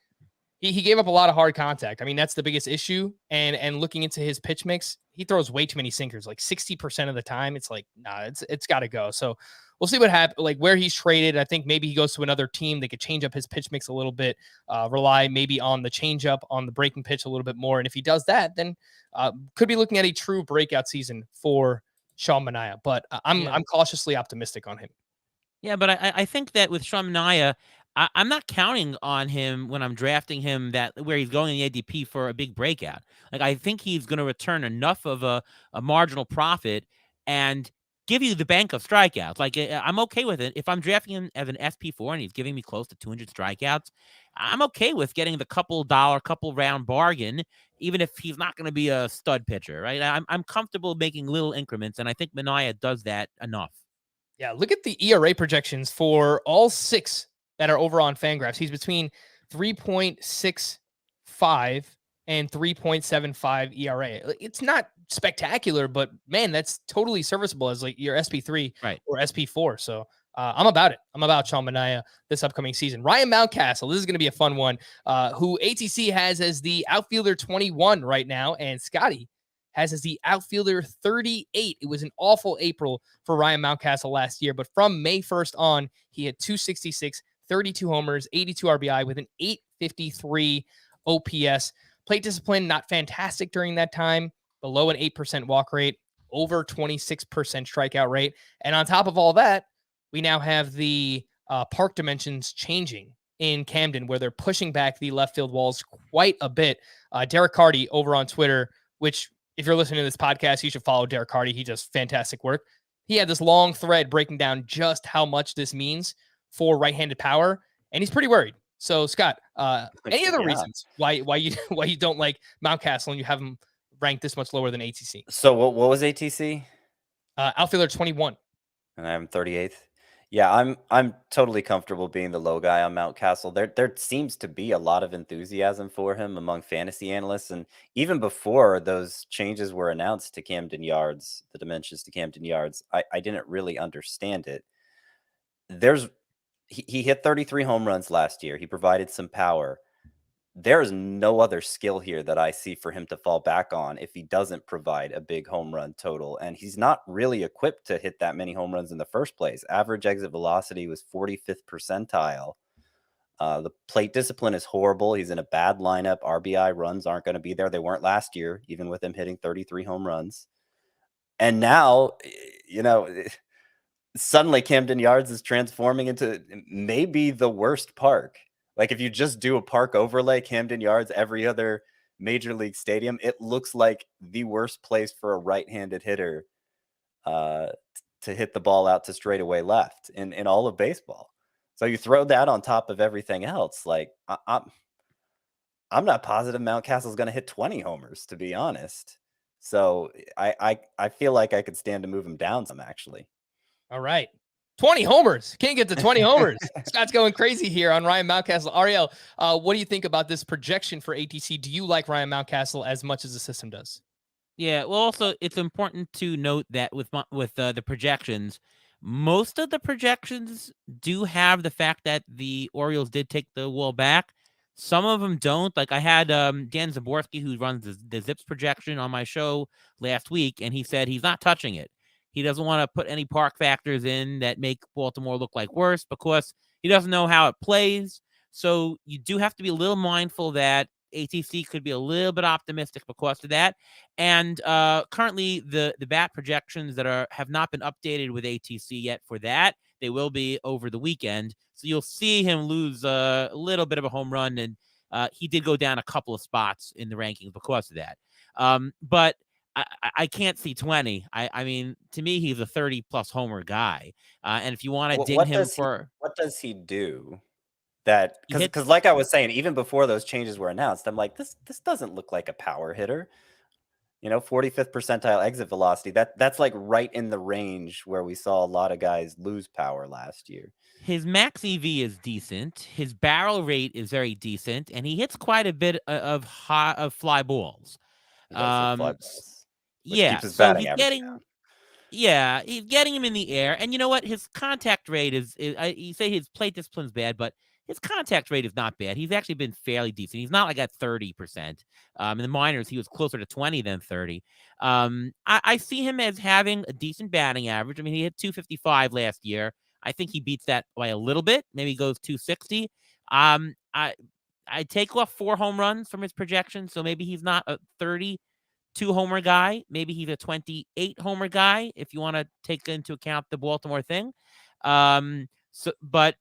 He gave up a lot of hard contact. I mean, that's the biggest issue. And looking into his pitch mix, he throws way too many sinkers, like 60% of the time. It's like, nah, it's got to go. So we'll see what happens, like where he's traded. I think maybe he goes to another team. They could change up his pitch mix a little bit, rely maybe on the changeup, on the breaking pitch a little bit more. And if he does that, then could be looking at a true breakout season for Sean Manaea. But I'm cautiously optimistic on him. Yeah, but I think that with Sean Manaea, I'm not counting on him when I'm drafting him that where he's going in the ADP for a big breakout. Like, I think he's going to return enough of a marginal profit and give you the bank of strikeouts. Like, I'm okay with it. If I'm drafting him as an SP4 and he's giving me close to 200 strikeouts, I'm okay with getting the couple round bargain, even if he's not going to be a stud pitcher, right? I'm comfortable making little increments, and I think Manaea does that enough. Yeah, look at the ERA projections for all 6 that are over on Fangraphs. He's between 3.65 and 3.75 ERA. It's not spectacular, but man, that's totally serviceable as like your SP3 or SP4. So I'm about it. I'm about Sean Manaea this upcoming season. Ryan Mountcastle, this is going to be a fun one, who ATC has as the outfielder 21 right now, and Scotty has as the outfielder 38. It was an awful April for Ryan Mountcastle last year, but from May 1st on, he had 266, 32 homers, 82 RBI with an 853 OPS. Plate discipline, not fantastic during that time, below an 8% walk rate, over 26% strikeout rate. And on top of all that, we now have the park dimensions changing in Camden, where they're pushing back the left field walls quite a bit. Derek Carty over on Twitter, which if you're listening to this podcast, you should follow Derek Carty. He does fantastic work. He had this long thread breaking down just how much this means for right-handed power, and he's pretty worried. So, Scott, any other reasons why you don't like Mountcastle and you have him ranked this much lower than ATC? So what was ATC? Outfielder 21, and I'm 38th. Yeah, I'm totally comfortable being the low guy on Mountcastle. There seems to be a lot of enthusiasm for him among fantasy analysts, and even before those changes were announced to Camden Yards, the dimensions to Camden Yards, I didn't really understand it. He hit 33 home runs last year. He provided some power. there is no other skill here that I see for him to fall back on if he doesn't provide a big home run total. And he's not really equipped to hit that many home runs in the first place. Average exit velocity was 45th percentile. The plate discipline is horrible. He's in a bad lineup. RBI runs aren't going to be there. They weren't last year, even with him hitting 33 home runs. And now, suddenly Camden Yards is transforming into maybe the worst park. Like if you just do a park overlay, Camden Yards, every other major league stadium, it looks like the worst place for a right-handed hitter to hit the ball out to straightaway left in all of baseball. So you throw that on top of everything else. Like I'm not positive Mountcastle is going to hit 20 homers, to be honest. So I feel like I could stand to move him down some, actually. All right. 20 homers. Can't get to 20 homers. Scott's going crazy here on Ryan Mountcastle. Ariel, what do you think about this projection for ATC? Do you like Ryan Mountcastle as much as the system does? Yeah, well, also it's important to note that with the projections, most of the projections do have the fact that the Orioles did take the wall back. Some of them don't. Like I had Dan Zaborski, who runs the Zips projection, on my show last week, and he said he's not touching it. He doesn't want to put any park factors in that make Baltimore look like worse because he doesn't know how it plays. So you do have to be a little mindful that ATC could be a little bit optimistic because of that. And currently, the bat projections that have not been updated with ATC yet for that. They will be over the weekend. So you'll see him lose a little bit of a home run. And he did go down a couple of spots in the rankings because of that. But I can't see 20. I mean, to me, he's a 30-plus homer guy. And if you want to ding him for... What does he do? That because like I was saying, even before those changes were announced, I'm like, this doesn't look like a power hitter. 45th percentile exit velocity. That's like right in the range where we saw a lot of guys lose power last year. His max EV is decent. His barrel rate is very decent, and he hits quite a bit of fly balls. He does hit fly balls, which Yeah, keeps his so batting average down. Yeah, he's getting him in the air. And you know what? His contact rate is you say his plate discipline's bad, but his contact rate is not bad. He's actually been fairly decent. He's not like at 30%. In the minors, he was closer to 20 than 30. I see him as having a decent batting average. I mean, he hit 255 last year. I think he beats that by a little bit. Maybe goes 260. I take off 4 home runs from his projection, so maybe he's not a 32 homer guy. Maybe he's a 28 homer guy if you want to take into account the Baltimore thing. But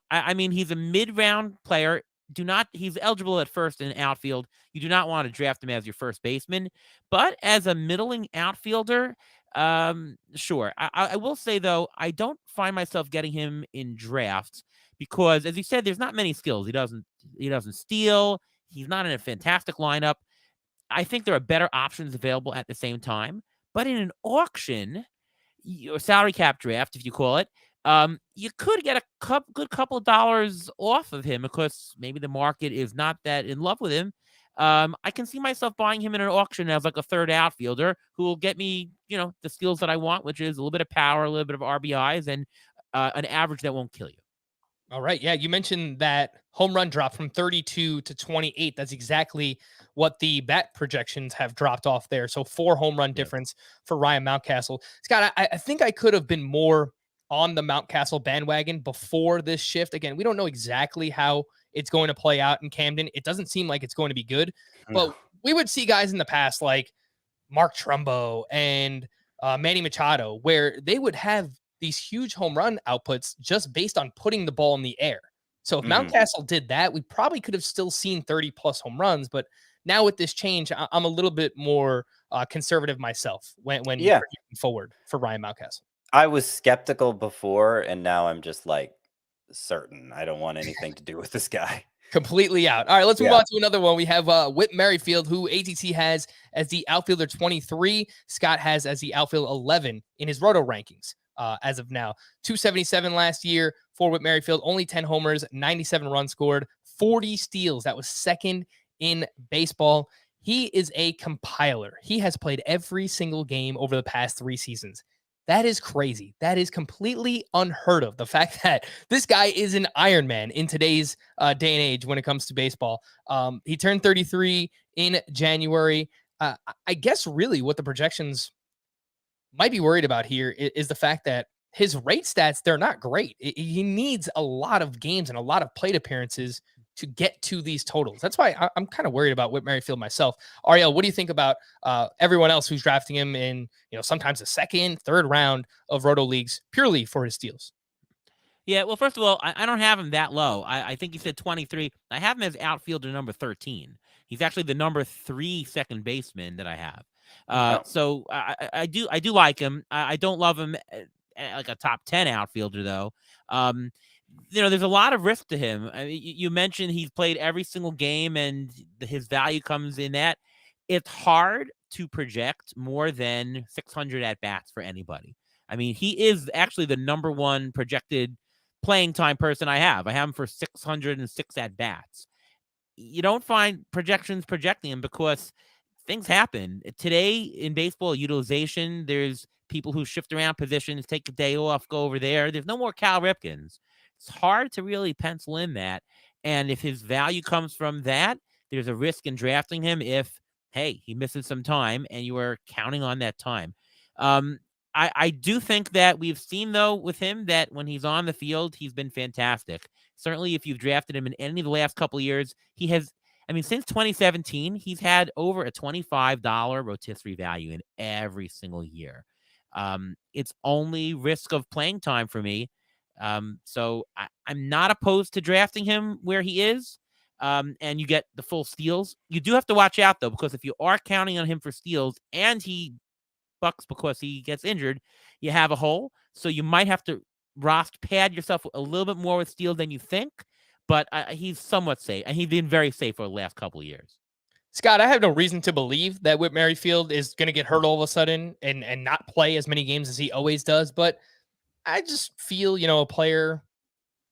I mean, he's a mid-round player. He's eligible at first in outfield. You do not want to draft him as your first baseman, but as a middling outfielder, sure. I will say though, I don't find myself getting him in drafts because, as you said, there's not many skills. He doesn't steal. He's not in a fantastic lineup. I think there are better options available at the same time. But in an auction, or salary cap draft, if you call it, you could get a good couple of dollars off of him because maybe the market is not that in love with him. I can see myself buying him in an auction as like a third outfielder who will get me, the skills that I want, which is a little bit of power, a little bit of RBIs, and an average that won't kill you. All right. Yeah, you mentioned that home run drop from 32 to 28. That's exactly what the bat projections have dropped off there. So 4 home run difference for Ryan Mountcastle. Scott, I think I could have been more on the Mountcastle bandwagon before this shift. Again, we don't know exactly how it's going to play out in Camden. It doesn't seem like it's going to be good, but we would see guys in the past like Mark Trumbo and Manny Machado, where they would have these huge home run outputs just based on putting the ball in the air. So if Mountcastle did that, we probably could have still seen 30 plus home runs. But now with this change, I'm a little bit more conservative mayself when moving forward for Ryan Mountcastle. I was skeptical before, and now I'm just like certain. I don't want anything to do with this guy. Completely out. All right, let's move on to another one. We have Whit Merrifield, who ATC has as the outfielder 23. Scott has as the outfield 11 in his roto rankings as of now. 277 last year for Whit Merrifield, only 10 homers, 97 runs scored, 40 steals. That was second in baseball. He is a compiler. He has played every single game over the past 3 seasons. That is crazy. That is completely unheard of. The fact that this guy is an Iron Man in today's day and age when it comes to baseball. He turned 33 in January. I guess really what the projections might be worried about here is the fact that his rate stats, they're not great. He needs a lot of games and a lot of plate appearances to get to these totals. That's why I'm kind of worried about Whit Merrifield myself. Ariel, what do you think about everyone else who's drafting him in, sometimes the second, third round of Roto leagues purely for his steals? Yeah, well, first of all, I don't have him that low. I think you said 23. I have him as outfielder number 13. He's actually the number 3 second baseman that I have. So I do like him. I don't love him like a top 10 outfielder though. There's a lot of risk to him. I mean, you mentioned he's played every single game and his value comes in that. It's hard to project more than 600 at bats for anybody. I mean, he is actually the number 1 projected playing time person I have. I have him for 606 at bats. You don't find projections projecting him because things happen. Today in baseball utilization, there's people who shift around positions, take a day off, go over there. There's no more Cal Ripkins. It's hard to really pencil in that. And if his value comes from that, there's a risk in drafting him if, hey, he misses some time and you are counting on that time. I do think that we've seen, though, with him that when he's on the field, he's been fantastic. Certainly, if you've drafted him in any of the last couple of years, he has, since 2017, he's had over a $25 rotisserie value in every single year. It's only risk of playing time for me. So I'm not opposed to drafting him where he is. And you get the full steals. You do have to watch out, though, because if you are counting on him for steals and he bucks because he gets injured, you have a hole. So you might have to pad yourself a little bit more with steals than you think. But he's somewhat safe, and he's been very safe for the last couple of years. Scott, I have no reason to believe that Whit Merrifield is going to get hurt all of a sudden and not play as many games as he always does. But I just feel, a player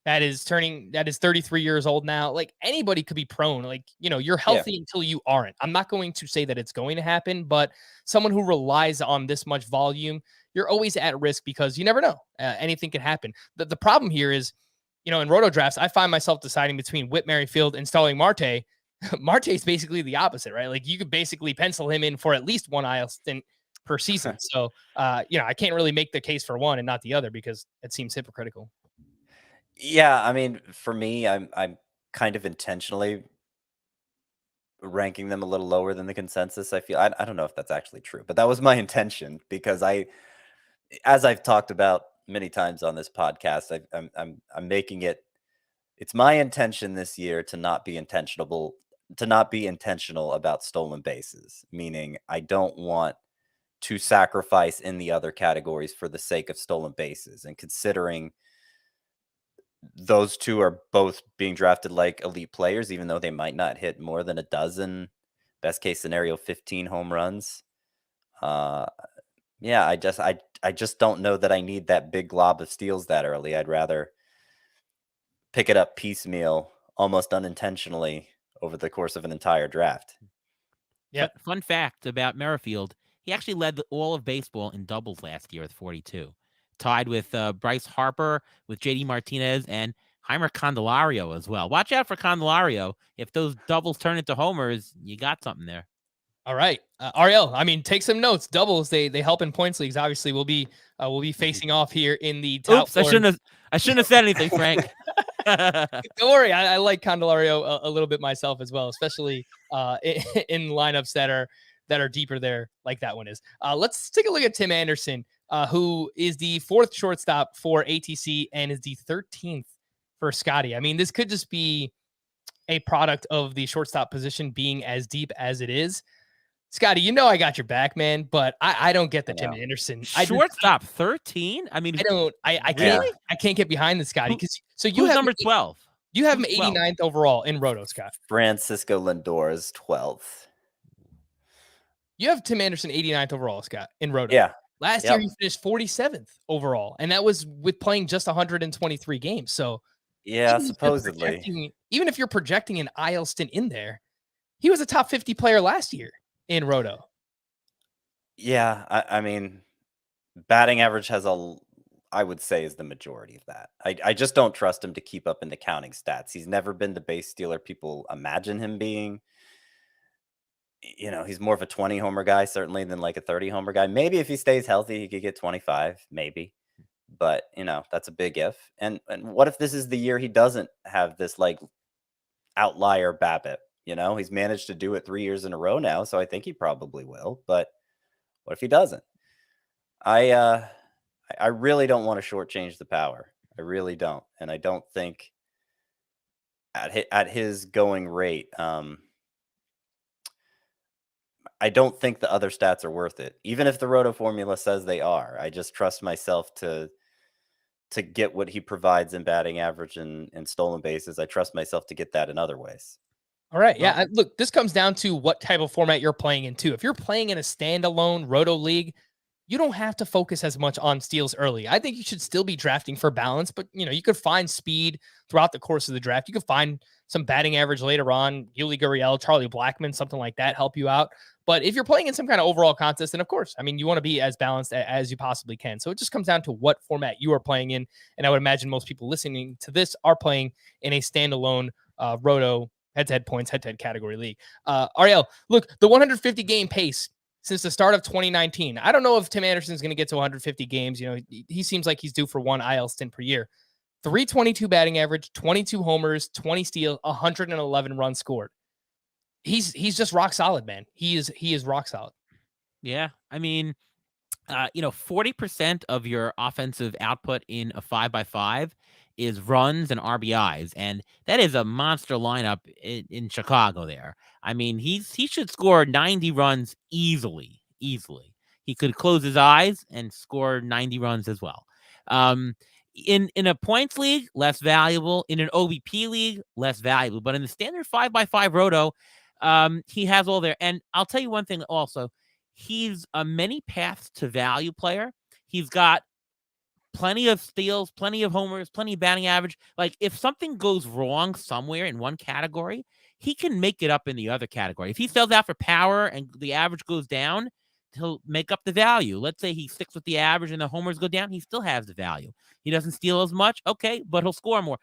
that is 33 years old now, like anybody could be prone. Like, you're healthy until you aren't. I'm not going to say that it's going to happen, but someone who relies on this much volume, you're always at risk because you never know. Anything can happen. The problem here is, in Roto drafts, I find myself deciding between Whit Merrifield and Starling Marte. Marte is basically the opposite, right? Like you could basically pencil him in for at least one IL stint per season. So, I can't really make the case for one and not the other because it seems hypocritical. Yeah, for me, I'm kind of intentionally ranking them a little lower than the consensus. I feel I don't know if that's actually true, but that was my intention because as I've talked about many times on this podcast, I'm making it. It's my intention this year to not be intentional about stolen bases, meaning I don't want to sacrifice in the other categories for the sake of stolen bases. And considering those two are both being drafted like elite players, even though they might not hit more than a dozen, best case scenario, 15 home runs. I just don't know that I need that big glob of steals that early. I'd rather pick it up piecemeal, almost unintentionally over the course of an entire draft. Yeah. Fun fact about Merrifield, he actually led all of baseball in doubles last year with 42. Tied with Bryce Harper, with JD Martinez, and Heimer Candelario as well. Watch out for Candelario. If those doubles turn into homers, you got something there. All right, Ariel. Take some notes. Doubles they help in points leagues. Obviously, we'll be facing off here in the top. Oops, I shouldn't have said anything, Frank. Don't worry, I like Candelario a little bit myself as well, especially in lineups that are deeper there, like that one is. Let's take a look at Tim Anderson, who is the 4th shortstop for ATC and is the 13th for Scotty. This could just be a product of the shortstop position being as deep as it is. Scotty, I got your back, man, but I don't get the Tim Anderson. Shortstop 13? I can't get behind the Scotty. So you have number 12. You have him 89th overall in Roto, Scott. Francisco Lindor is 12th. You have Tim Anderson 89th overall, Scott, in Roto. Yeah. Last year he finished 47th overall, and that was with playing just 123 games. So yeah, supposedly. Even if you're projecting an IL stint in there, he was a top 50 player last year in Roto. Yeah, batting average I would say is the majority of that. I just don't trust him to keep up in the counting stats. He's never been the base stealer people imagine him being. He's more of a 20 homer guy, certainly, than like a 30 homer guy. Maybe if he stays healthy, he could get 25, maybe. But, that's a big if. And what if this is the year he doesn't have this like outlier BABIP? He's managed to do it 3 years in a row now, so I think he probably will. But what if he doesn't? I really don't want to shortchange the power. I really don't. And I don't think at his going rate, I don't think the other stats are worth it. Even if the Roto formula says they are, I just trust myself to get what he provides in batting average and stolen bases. I trust myself to get that in other ways. All right. Yeah. Look, this comes down to what type of format you're playing in too. If you're playing in a standalone Roto league, you don't have to focus as much on steals early. I think you should still be drafting for balance, but you could find speed throughout the course of the draft. You could find some batting average later on, Julio Urias, Charlie Blackmon, something like that, help you out. But if you're playing in some kind of overall contest, then of course, you want to be as balanced as you possibly can. So it just comes down to what format you are playing in. And I would imagine most people listening to this are playing in a standalone Roto head-to-head points, head-to-head category league. Ariel, look, the 150 game pace since the start of 2019. I don't know if Tim Anderson's going to get to 150 games. He seems like he's due for one IL stint per year. 322 batting average, 22 homers, 20 steals, 111 runs scored. He's just rock solid, man. He is rock solid. Yeah. 40% of your offensive output in a 5x5 is runs and RBIs. And that is a monster lineup in Chicago there. He should score 90 runs easily. He could close his eyes and score 90 runs as well. In a points league, less valuable. In an OBP league, less valuable. But in the standard 5x5 Roto, he has all there. And I'll tell you one thing also. He's a many paths to value player. He's got plenty of steals, plenty of homers, plenty of batting average. Like if something goes wrong somewhere in one category, he can make it up in the other category. If he sells out for power and the average goes down, he'll make up the value. Let's say he sticks with the average and the homers go down, he still has the value. He doesn't steal as much, okay, but he'll score more.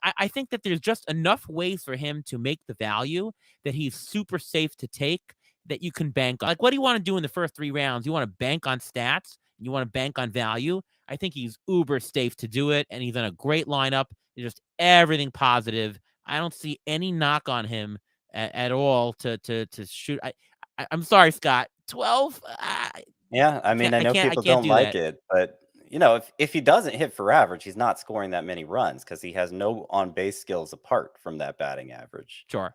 I think that there's just enough ways for him to make the value that he's super safe to take that you can bank on. Like, what do you want to do in the first 3 rounds? You want to bank on stats? You want to bank on value? I think he's uber safe to do it, and he's in a great lineup. It's just everything positive. I don't see any knock on him at all to shoot. I'm sorry, Scott. 12? Yeah, I know people don't like it, but if he doesn't hit for average, he's not scoring that many runs because he has no on-base skills apart from that batting average. Sure.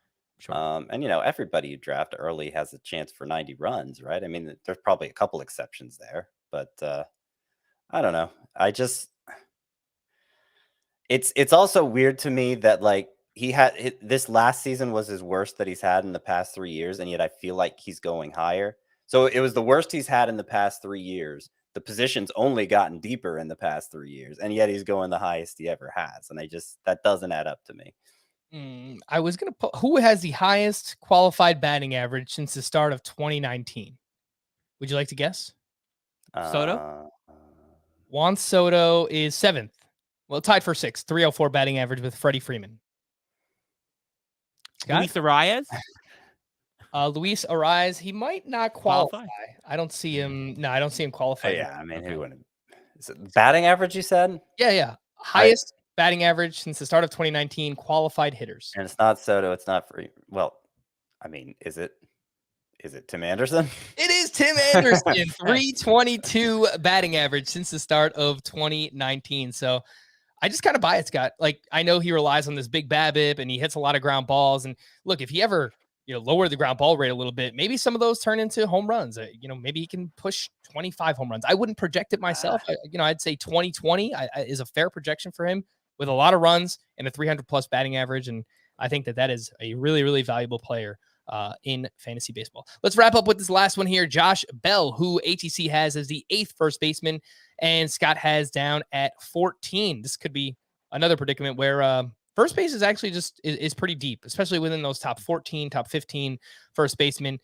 And everybody you draft early has a chance for 90 runs, right? There's probably a couple exceptions there, but I don't know. It's also weird to me that like this last season was his worst that he's had in the past 3 years, and yet I feel like he's going higher. So it was the worst he's had in the past 3 years. The position's only gotten deeper in the past 3 years, and yet he's going the highest he ever has. And that doesn't add up to me. I was going to put who has the highest qualified batting average since the start of 2019. Would you like to guess? Soto? Juan Soto is 7th. Well, tied for 6th, 304 batting average with Freddie Freeman. Scott? Luis Urias? Luis Urias, he might not qualify. I don't see him. No, I don't see him qualify. Yeah, who wouldn't? Is it batting average, you said? Yeah. Highest batting average since the start of 2019, qualified hitters. And it's not Soto. It's not free. Well, is it Tim Anderson? It is Tim Anderson, 322 batting average since the start of 2019. So I just kind of buy it, Scott. Like, I know he relies on this big BABIP and he hits a lot of ground balls. And look, if he ever lower the ground ball rate a little bit, maybe some of those turn into home runs. Maybe he can push 25 home runs. I wouldn't project it myself. I'd say 2020 is a fair projection for him with a lot of runs and a 300 plus batting average. And I think that is a really, really valuable player in fantasy baseball. Let's wrap up with this last one here. Josh Bell, who ATC has as the 8th first baseman, and Scott has down at 14. This could be another predicament where first base is actually is pretty deep, especially within those top 14, top 15 first basemen.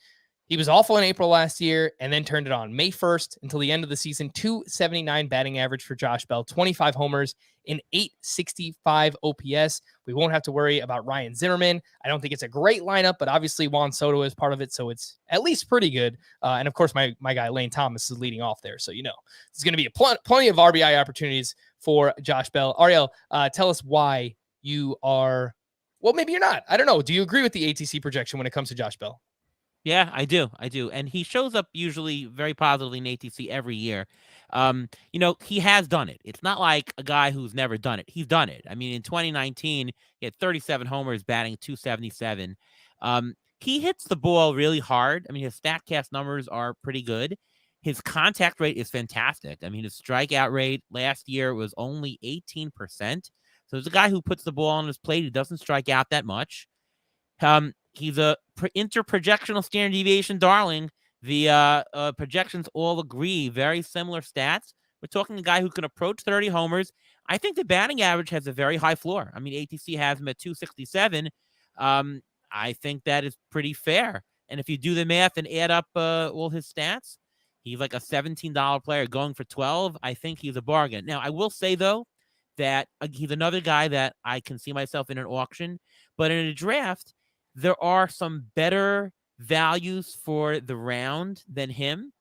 He was awful in April last year and then turned it on May 1st until the end of the season. 279 batting average for Josh Bell, 25 homers, in 865 OPS. We won't have to worry about Ryan Zimmerman. I don't think it's a great lineup, but obviously Juan Soto is part of it, so it's at least pretty good. And of course, my guy Lane Thomas is leading off there, so there's going to be plenty of RBI opportunities for Josh Bell. Ariel, tell us why you are. Well, maybe you're not. I don't know. Do you agree with the ATC projection when it comes to Josh Bell? Yeah, I do. And he shows up usually very positively in ATC every year. He has done it. It's not like a guy who's never done it. He's done it. I mean, in 2019, he had 37 homers, batting 277. He hits the ball really hard. I mean, his StatCast numbers are pretty good. His contact rate is fantastic. I mean, his strikeout rate last year was only 18%. So he's a guy who puts the ball on his plate. He doesn't strike out that much. He's a interprojectional standard deviation darling. The projections all agree. Very similar stats. We're talking a guy who can approach 30 homers. I think the batting average has a very high floor. I mean, ATC has him at 267. I think that is pretty fair. And if you do the math and add up all his stats, he's like a $17 player going for 12. I think he's a bargain. Now, I will say, though, that he's another guy that I can see myself in an auction. But in a draft, there are some better values for the round than him.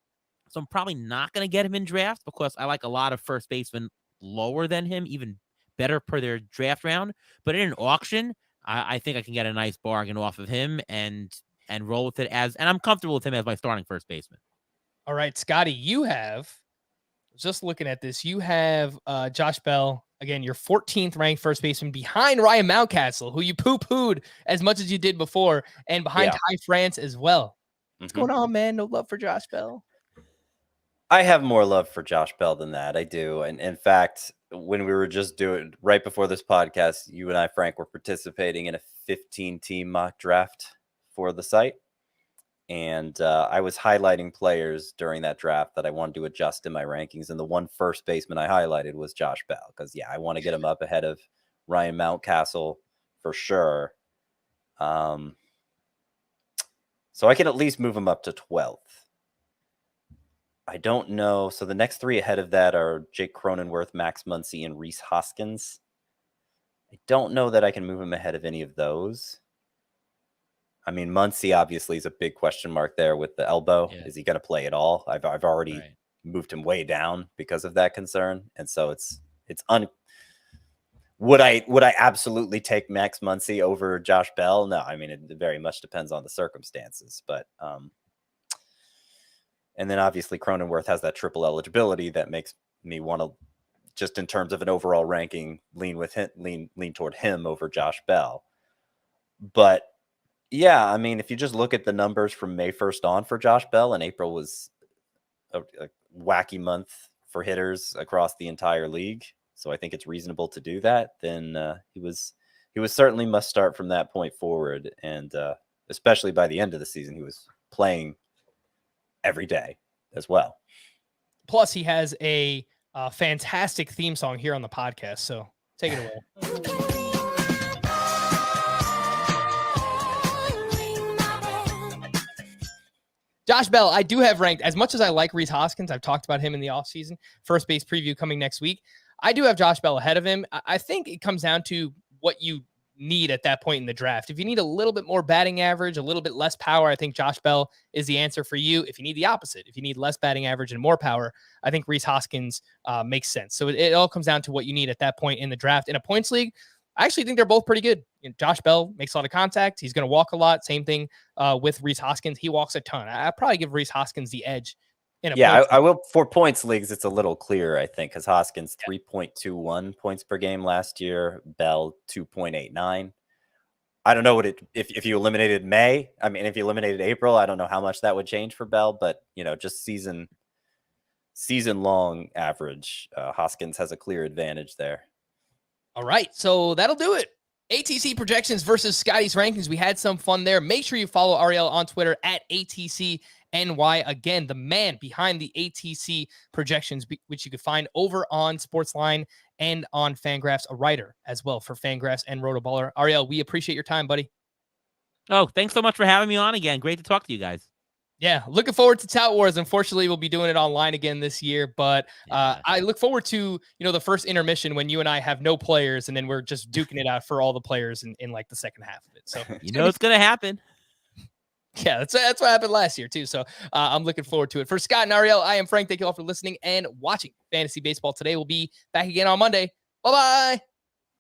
So I'm probably not going to get him in draft because I like a lot of first basemen lower than him, even better per their draft round. But in an auction, I think I can get a nice bargain off of him and roll with it and I'm comfortable with him as my starting first baseman. All right, Scotty, you have, just looking at this, you have Josh Bell, again, your 14th ranked first baseman behind Ryan Mountcastle, who you poo-pooed as much as you did before, and behind Ty France as well. What's going on, man? No love for Josh Bell? I have more love for Josh Bell than that. I do. And in fact, when we were just doing right before this podcast, you and I, Frank, were participating in a 15-team mock draft for the site. And I was highlighting players during that draft that I wanted to adjust in my rankings. And the one first baseman I highlighted was Josh Bell. Because, I want to get him up ahead of Ryan Mountcastle for sure. So I can at least move him up to 12th. I don't know. So the next three ahead of that are Jake Cronenworth, Max Muncy, and Rhys Hoskins. I don't know that I can move him ahead of any of those. I mean, Muncy obviously is a big question mark there with the elbow. Yeah. Is he going to play at all? I've already moved him way down because of that concern, and so would I absolutely take Max Muncy over Josh Bell? No, I mean it very much depends on the circumstances, but and then obviously Cronenworth has that triple eligibility that makes me want to, just in terms of an overall ranking, lean toward him over Josh Bell, but. Yeah, I mean, if you just look at the numbers from May 1st on for Josh Bell, and April was a wacky month for hitters across the entire league, so I think it's reasonable to do that. Then he was certainly must start from that point forward, and especially by the end of the season, he was playing every day as well. Plus, he has a fantastic theme song here on the podcast, so take it away. Josh Bell, I do have ranked, as much as I like Rhys Hoskins, I've talked about him in the offseason, first base preview coming next week. I do have Josh Bell ahead of him. I think it comes down to what you need at that point in the draft. If you need a little bit more batting average, a little bit less power, I think Josh Bell is the answer for you. If you need the opposite, if you need less batting average and more power, I think Rhys Hoskins makes sense. So it all comes down to what you need at that point in the draft. In a points league, I actually think they're both pretty good. Josh Bell makes a lot of contact. He's going to walk a lot. Same thing with Rhys Hoskins. He walks a ton. I'd probably give Rhys Hoskins the edge. I will. For points leagues, it's a little clearer, I think, because Hoskins 3.21 points per game last year. Bell 2.89. I don't know what if you eliminated May. I mean, if you eliminated April, I don't know how much that would change for Bell. But just season long average, Hoskins has a clear advantage there. All right, so that'll do it. ATC projections versus Scotty's rankings. We had some fun there. Make sure you follow Ariel on Twitter at ATCNY. Again, the man behind the ATC projections, which you can find over on Sportsline and on Fangraphs, a writer as well for Fangraphs and Rotoballer. Ariel, we appreciate your time, buddy. Oh, thanks so much for having me on again. Great to talk to you guys. Yeah, looking forward to Tout Wars. Unfortunately, we'll be doing it online again this year, but Yeah. I look forward to, the first intermission when you and I have no players, and then we're just duking it out for all the players in like the second half of it. So It's going to happen. yeah, that's what happened last year too. So I'm looking forward to it. For Scott and Ariel, I am Frank. Thank you all for listening and watching Fantasy Baseball today. We'll be back again on Monday. Bye-bye.